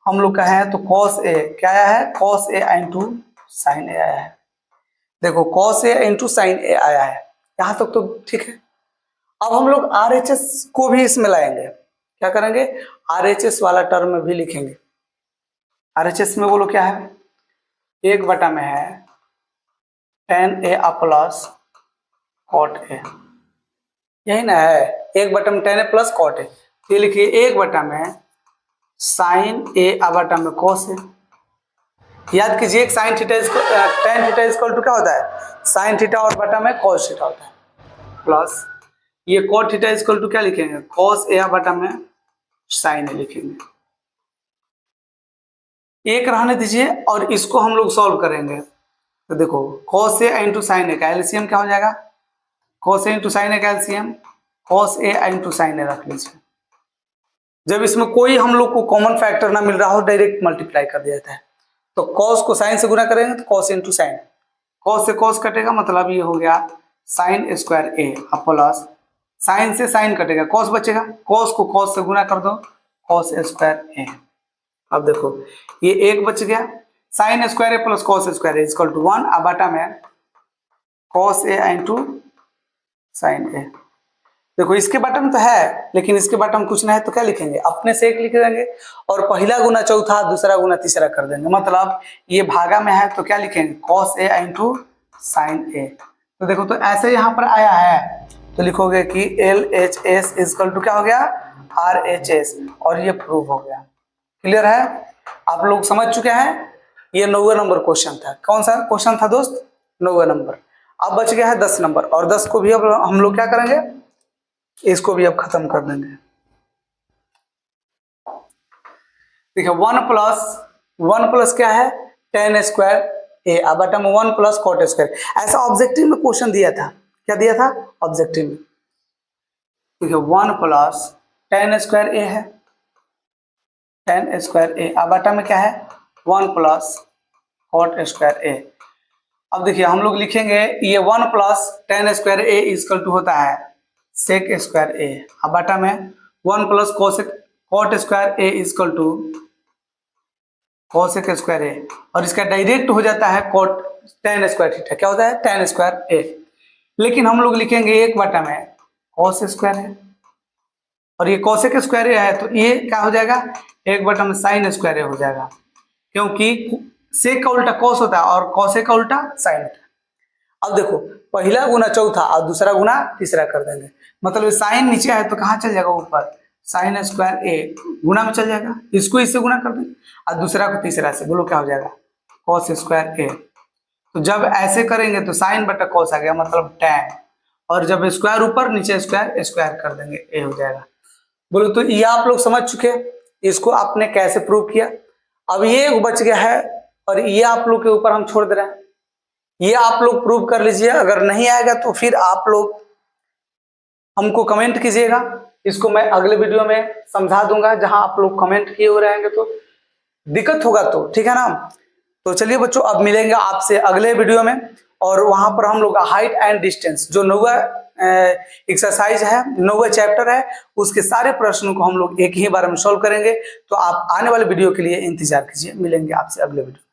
हम लोग कहें तो कॉस ए क्या आया है, कॉस ए इंटू साइन ए आया है। देखो कॉस ए इंटू साइन ए आया है, यहाँ तक तो ठीक है। अब हम लोग आरएचएस को भी इसमें लाएंगे, क्या करेंगे, आरएचएस वाला टर्म भी लिखेंगे। आरएचएस में बोलो क्या है, 1 बटा में है tan a plus cot a, यही ना है, 1 बटा में tan a plus cot a. ये लिखिए 1 बटा में साइन ए बटा में कॉस ए। याद कीजिए एक sine theta tan theta equal to क्या होता है, साइन थीटा और बटा में कॉस थीटा होता है, प्लस ये कॉट थीटा इक्वल टू क्या लिखेंगे, कॉस ए बटा में साइन ए लिखेंगे। एक रहने दीजिए और इसको हम लोग सॉल्व करेंगे। तो देखो cos ए इंटू साइन ए का एलसीएम क्या हो जाएगा, cos ए इंटू साइन ए का एलसीएम cos ए इंटू साइन ए रख लीजिए। जब इसमें कोई हम लोग को कॉमन फैक्टर ना मिल रहा हो डायरेक्ट मल्टीप्लाई कर दिया जाता है। तो cos को साइन से गुना करेंगे तो cos इंटू साइन, cos से cos कटेगा, मतलब ये हो गया sine square a plus sign से साइन कटेगा, cos बचेगा, cos को cos से गुना कर दो cos स्क्वायर ए। अब देखो ये एक बच गया, sine square a plus cos square A equal to 1 बाटा में cos a into sine a. देखो इसके बाटा में तो है लेकिन इसके बाटा में कुछ नहीं है तो क्या लिखेंगे, अपने से एक लिख देंगे और पहला गुना चौथा दूसरा गुना तीसरा कर देंगे। मतलब ये भागा में है तो क्या लिखेंगे, कॉस ए इंटू साइन ए। तो देखो तो ऐसे यहाँ पर आया है तो लिखोगे कि L H S equal to क्या हो गया, आर एच एस, और ये प्रूव हो गया। क्लियर है, आप लोग समझ चुके हैं। ये 9वां नंबर क्वेश्चन था। कौन सा क्वेश्चन था दोस्त, 9वां नंबर। अब बच गया है 10 नंबर, और 10 को भी अब हम लोग क्या करेंगे, इसको भी अब खत्म कर देंगे। देखिए 1 प्लस क्या है, tan स्क्वायर ए बटा में 1 प्लस कॉट स्क्वायर। ऐसा ऑब्जेक्टिव में क्वेश्चन दिया था, क्या दिया था ऑब्जेक्टिव में। देखिए 1 प्लस tan स्क्वायर ए है, tan स्क्वायर ए बटा में क्या है 1 प्लस कॉट स्क्वायर ए। अब देखिए हम लोग लिखेंगे ये 1 plus tan square A equal to होता है सेक स्क्वायर ए बटा में 1 plus cot square A equal to cosec square a, और इसका डायरेक्ट हो जाता है कॉट tan स्क्वायर थीटा, क्या होता है tan स्क्वायर ए। लेकिन हम लोग लिखेंगे 1 बटा में कॉस स्क्वायर है और ये कोसेक स्क्वायर ए है, तो ये क्या हो जाएगा, 1/sin स्क्वायर ए हो जाएगा, क्योंकि सेक का उल्टा कॉस होता है और कॉसेक का उल्टा साइन होता है। अब देखो, पहला गुना चौथा और दूसरा गुना तीसरा कर देंगे, मतलब साइन नीचे है तो कहाँ चल जाएगा, ऊपर, sin स्क्वायर ए गुना में चल जाएगा, इसको इससे गुना कर देंगे और दूसरा को तीसरा से, बोलो क्या हो जाएगा, cos स्क्वायर ए। तो जब ऐसे करेंगे तो साइन बटा कॉस आ गया, मतलब tan, और जब स्क्वायर ऊपर नीचे स्क्वायर स्क्वायर कर देंगे, ए हो जाएगा। बोलो तो ये आप लोग समझ चुके हैं, इसको आपने कैसे प्रूव किया। अब ये बच गया है और ये आप लोग के ऊपर हम छोड़ दे रहे हैं, ये आप लोग प्रूव कर लीजिए। अगर नहीं आएगा तो फिर आप लोग हमको कमेंट कीजिएगा, इसको मैं अगले वीडियो में समझा दूंगा, जहां आप लोग कमेंट किए हो रहेंगे तो दिक्कत होगा, तो ठीक है ना। तो चलिए बच्चों, अब मिलेंगे आपसे अगले वीडियो में, और वहां पर हम लोग हाइट एंड डिस्टेंस जो 9वां एक्सरसाइज है, 9वां चैप्टर है, उसके सारे प्रश्नों को हम लोग एक ही बार में सॉल्व करेंगे। तो आप आने वाले वीडियो के लिए इंतजार कीजिए, मिलेंगे आपसे अगले वीडियो।